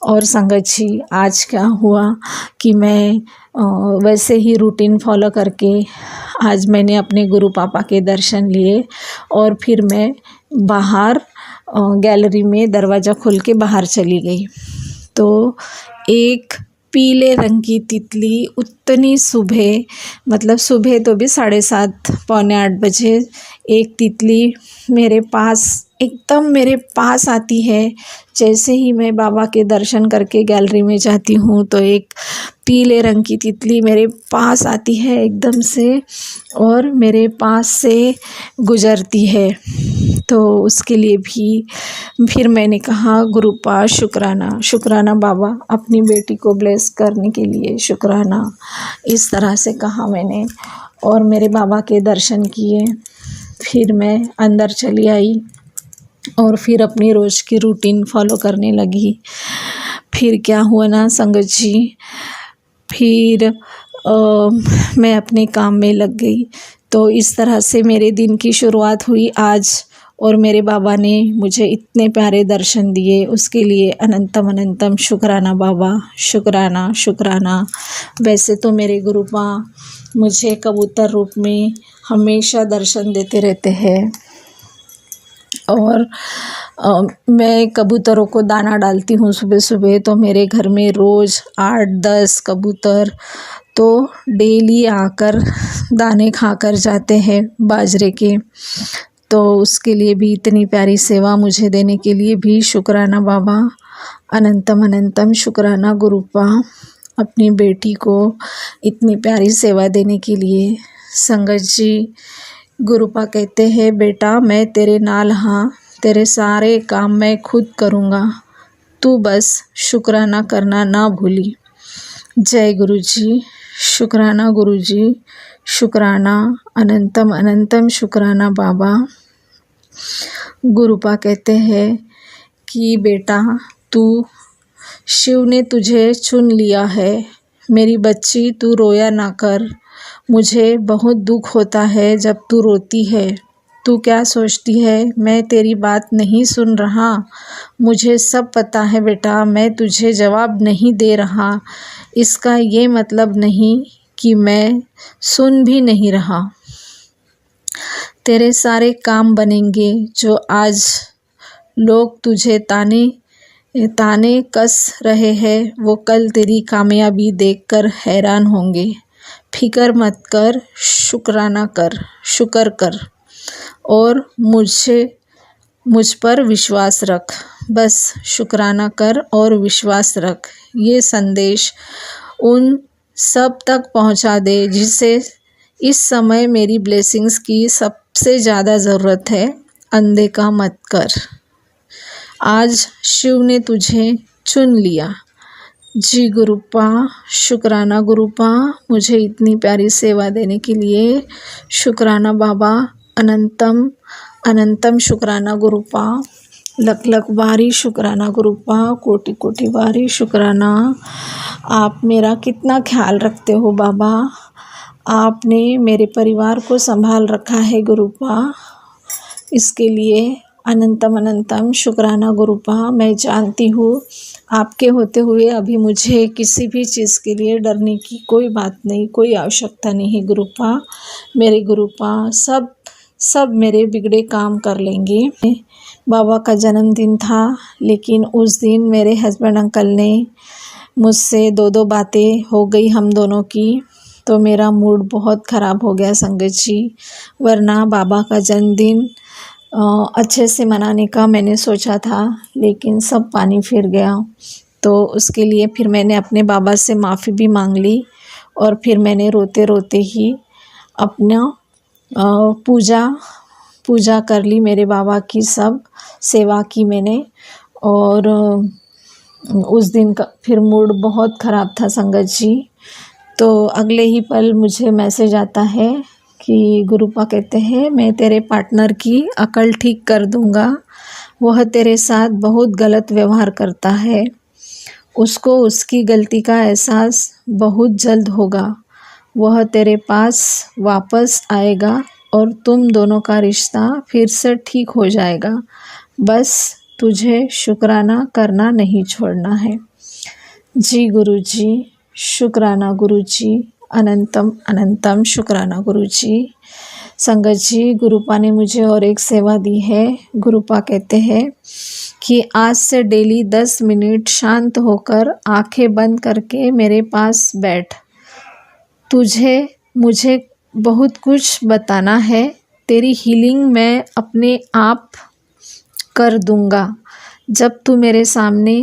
Speaker 6: और संगत जी, आज क्या हुआ कि मैं वैसे ही रूटीन फॉलो करके आज मैंने अपने गुरु पापा के दर्शन लिए, और फिर मैं बाहर गैलरी में दरवाज़ा खोल के बाहर चली गई। तो एक पीले रंग की तितली उतनी सुबह, मतलब सुबह तो भी 7:30 पौने 8 बजे, एक तितली एकदम मेरे पास आती है। जैसे ही मैं बाबा के दर्शन करके गैलरी में जाती हूँ तो एक पीले रंग की तितली मेरे पास आती है एकदम से, और मेरे पास से गुजरती है। तो उसके लिए भी फिर मैंने कहा गुरुपा शुक्राना बाबा, अपनी बेटी को ब्लेस करने के लिए शुक्राना, इस तरह से कहा मैंने, और मेरे बाबा के दर्शन किए। फिर मैं अंदर चली आई और फिर अपनी रोज़ की रूटीन फॉलो करने लगी। फिर क्या हुआ ना संगत जी, फिर मैं अपने काम में लग गई। तो इस तरह से मेरे दिन की शुरुआत हुई आज, और मेरे बाबा ने मुझे इतने प्यारे दर्शन दिए, उसके लिए अनंतम अनंतम शुक्राना बाबा, शुक्राना। वैसे तो मेरे गुरुपा मुझे कबूतर रूप में हमेशा दर्शन देते रहते हैं, और मैं कबूतरों को दाना डालती हूँ सुबह सुबह, तो मेरे घर में रोज़ 8-10 कबूतर तो डेली आकर दाने खाकर जाते हैं बाजरे के। तो उसके लिए भी इतनी प्यारी सेवा मुझे देने के लिए भी शुक्राना बाबा, अनंतम अनंतम शुक्राना गुरुपा, अपनी बेटी को इतनी प्यारी सेवा देने के लिए। संगत जी, गुरुपा कहते हैं बेटा मैं तेरे नाल हाँ, तेरे सारे काम मैं खुद करूँगा, तू बस शुक्राना करना ना भूली। जय गुरु जी, शुक्राना गुरु जी, शुक्राना, अनंतम अनंतम शुक्राना बाबा। गुरुपा कहते हैं कि बेटा तू, शिव ने तुझे चुन लिया है। मेरी बच्ची तू रोया ना कर, मुझे बहुत दुख होता है जब तू रोती है। तू क्या सोचती है मैं तेरी बात नहीं सुन रहा? मुझे सब पता है बेटा, मैं तुझे जवाब नहीं दे रहा। इसका ये मतलब नहीं कि मैं सुन भी नहीं रहा। तेरे सारे काम बनेंगे। जो आज लोग तुझे ताने कस रहे हैं, वो कल तेरी कामयाबी देखकर हैरान होंगे। फिक्र मत कर, शुक्राना कर, शुक्र कर और मुझ पर विश्वास रख। बस शुक्राना कर और विश्वास रख। ये संदेश उन सब तक पहुंचा दे जिसे इस समय मेरी ब्लेसिंग्स की सबसे ज़्यादा ज़रूरत है। अनदेखा मत कर। आज शिव ने तुझे चुन लिया। जी गुरुपा, शुक्राना गुरुपा, मुझे इतनी प्यारी सेवा देने के लिए। शुक्राना बाबा, अनंतम अनंतम शुक्राना गुरुपा, लख लख बारी शुक्राना गुरुपा, कोटि कोटि बारी शुक्राना। आप मेरा कितना ख्याल रखते हो बाबा। आपने मेरे परिवार को संभाल रखा है गुरुपा, इसके लिए अनंतम अनंतम शुक्राना गुरुपा। मैं जानती हूँ आपके होते हुए अभी मुझे किसी भी चीज़ के लिए डरने की कोई बात नहीं, कोई आवश्यकता नहीं है गुरुपा। मेरे गुरुपा सब मेरे बिगड़े काम कर लेंगे। बाबा का जन्मदिन था, लेकिन उस दिन मेरे हस्बैंड अंकल ने मुझसे दो बातें हो गई हम दोनों की, तो मेरा मूड बहुत ख़राब हो गया संगत जी। वरना बाबा का जन्मदिन अच्छे से मनाने का मैंने सोचा था, लेकिन सब पानी फिर गया। तो उसके लिए फिर मैंने अपने बाबा से माफ़ी भी मांग ली और फिर मैंने रोते रोते ही अपना पूजा कर ली। मेरे बाबा की सब सेवा की मैंने, और उस दिन का फिर मूड बहुत ख़राब था संगत जी। तो अगले ही पल मुझे मैसेज आता है कि गुरुपा कहते हैं मैं तेरे पार्टनर की अकल ठीक कर दूंगा, वह तेरे साथ बहुत गलत व्यवहार करता है, उसको उसकी गलती का एहसास बहुत जल्द होगा, वह तेरे पास वापस आएगा और तुम दोनों का रिश्ता फिर से ठीक हो जाएगा। बस तुझे शुक्राना करना नहीं छोड़ना है। जी गुरुजी, शुक्राना गुरुजी, अनंतम अनंतम शुक्राना गुरुजी। संगत जी, गुरुपा ने मुझे और एक सेवा दी है। गुरुपा कहते हैं कि आज से डेली 10 मिनट शांत होकर आंखें बंद करके मेरे पास बैठ। मुझे बहुत कुछ बताना है। तेरी हीलिंग मैं अपने आप कर दूंगा। जब तू मेरे सामने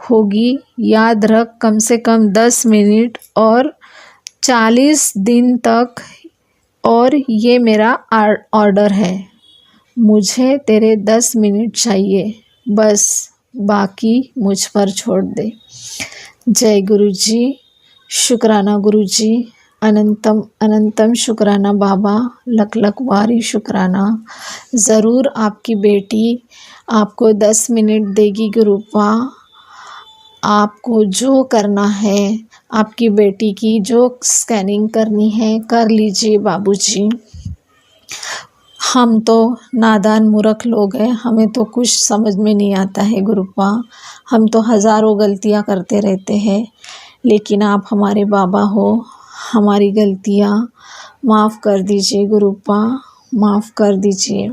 Speaker 6: होगी, याद रख, कम से कम 10 मिनट और 40 दिन तक, और ये मेरा ऑर्डर है। मुझे तेरे 10 मिनट चाहिए, बस बाकी मुझ पर छोड़ दे। जय गुरुजी, शुक्राना गुरुजी, अनंतम अनंतम शुक्राना बाबा, लख लख वारी शुक्राना। ज़रूर आपकी बेटी आपको 10 मिनट देगी गुरुपा। आपको जो करना है, आपकी बेटी की जो स्कैनिंग करनी है कर लीजिए बाबूजी। हम तो नादान मूर्ख लोग हैं, हमें तो कुछ समझ में नहीं आता है गुरुपा। हम तो हज़ारों गलतियां करते रहते हैं, लेकिन आप हमारे बाबा हो, हमारी गलतियां माफ़ कर दीजिए गुरुपा, माफ़ कर दीजिए।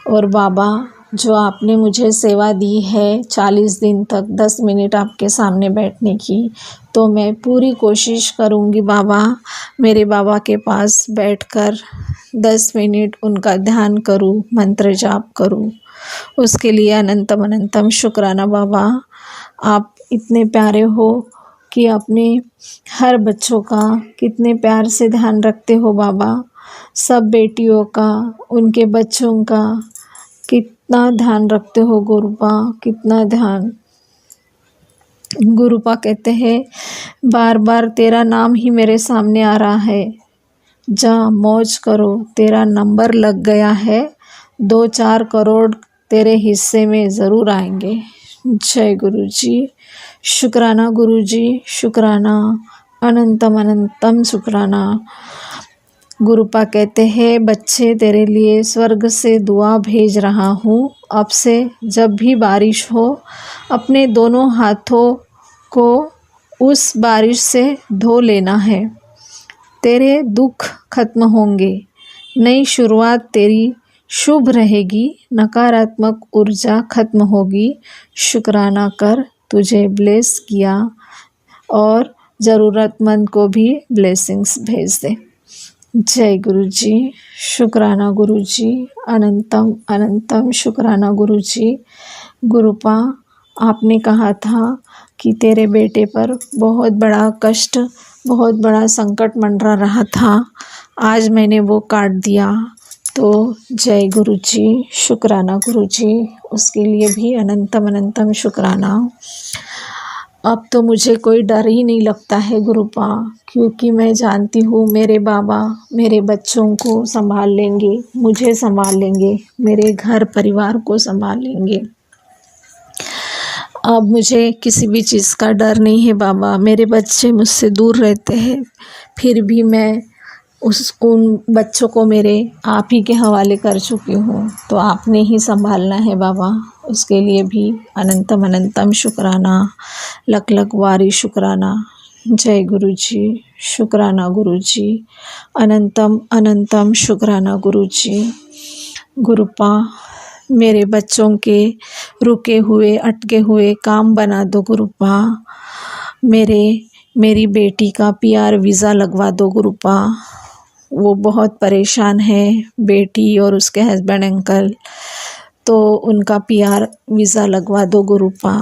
Speaker 6: और बाबा, जो आपने मुझे सेवा दी है 40 दिन तक 10 मिनट आपके सामने बैठने की, तो मैं पूरी कोशिश करूँगी बाबा, मेरे बाबा के पास बैठकर 10 मिनट उनका ध्यान करूँ, मंत्र जाप करूँ। उसके लिए अनंतम अनंतम शुक्राना बाबा। आप इतने प्यारे हो कि अपने हर बच्चों का कितने प्यार से ध्यान रखते हो बाबा। सब बेटियों का, उनके बच्चों का कितना ध्यान रखते हो गुरुपा, कितना ध्यान। गुरुपा कहते हैं बार बार तेरा नाम ही मेरे सामने आ रहा है, जा मौज करो, तेरा नंबर लग गया है, 2-4 करोड़ तेरे हिस्से में ज़रूर आएंगे। जय गुरु जी। शुक्राना गुरु जी, शुक्राना, अनंतम अनंतम शुक्राना। गुरुपा कहते हैं बच्चे तेरे लिए स्वर्ग से दुआ भेज रहा हूँ। अब से जब भी बारिश हो अपने दोनों हाथों को उस बारिश से धो लेना है। तेरे दुख खत्म होंगे, नई शुरुआत तेरी शुभ रहेगी, नकारात्मक ऊर्जा खत्म होगी। शुक्राना कर, तुझे ब्लेस किया और ज़रूरतमंद को भी ब्लेसिंग्स भेज दे। जय गुरु जी। शुक्राना गुरु जी, अनंतम अनंतम शुक्राना गुरु जी। गुरुपा आपने कहा था कि तेरे बेटे पर बहुत बड़ा कष्ट, बहुत बड़ा संकट मंडरा रहा था, आज मैंने वो काट दिया। तो जय गुरु जी, शुक्राना गुरु जी, उसके लिए भी अनंतम अनंतम शुक्राना। अब तो मुझे कोई डर ही नहीं लगता है गुरुपा, क्योंकि मैं जानती हूँ मेरे बाबा मेरे बच्चों को संभाल लेंगे, मुझे संभाल लेंगे, मेरे घर परिवार को संभाल लेंगे। अब मुझे किसी भी चीज़ का डर नहीं है बाबा। मेरे बच्चे मुझसे दूर रहते हैं, फिर भी मैं उन बच्चों को मेरे आप ही के हवाले कर चुकी हूँ, तो आपने ही संभालना है बाबा। उसके लिए भी अनंतम अनंतम शुक्राना, लख लख वारी शुक्राना। जय गुरु जी। शुक्राना गुरु जी, अनंतम अनंतम शुक्राना गुरु जी। गुरुपा मेरे बच्चों के रुके हुए अटके हुए काम बना दो गुरुपा। मेरी बेटी का PR वीज़ा लगवा दो गुरुपा। वो बहुत परेशान है, बेटी और उसके हस्बैंड अंकल, तो उनका PR वीज़ा लगवा दो गुरुपा।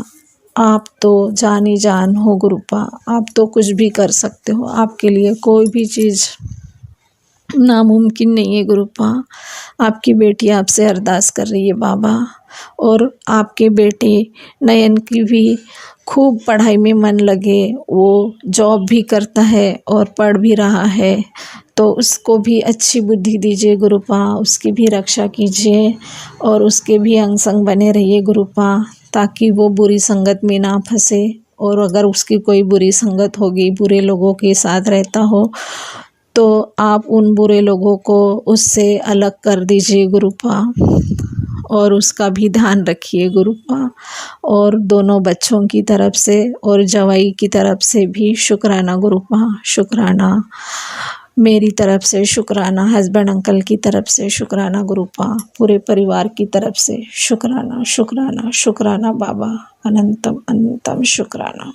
Speaker 6: आप तो जानी जान हो गुरुपा, आप तो कुछ भी कर सकते हो, आपके लिए कोई भी चीज़ नामुमकिन नहीं है गुरुपा। आपकी बेटी आपसे अरदास कर रही है बाबा, और आपके बेटे नयन की भी खूब पढ़ाई में मन लगे, वो जॉब भी करता है और पढ़ भी रहा है, तो उसको भी अच्छी बुद्धि दीजिए गुरुपा, उसकी भी रक्षा कीजिए और उसके भी अंग संग बने रहिए गुरुपा, ताकि वो बुरी संगत में ना फंसे। और अगर उसकी कोई बुरी संगत होगी, बुरे लोगों के साथ रहता हो, तो आप उन बुरे लोगों को उससे अलग कर दीजिए गुरुपा, और उसका भी ध्यान रखिए गुरुपा। और दोनों बच्चों की तरफ से और जवाई की तरफ से भी शुक्राना गुरुपा, शुक्राना। मेरी तरफ से शुक्राना, हस्बैंड अंकल की तरफ से शुक्राना गुरुपा, पूरे परिवार की तरफ से शुक्राना शुक्राना शुक्राना बाबा, अनंतम अनंतम शुक्राना।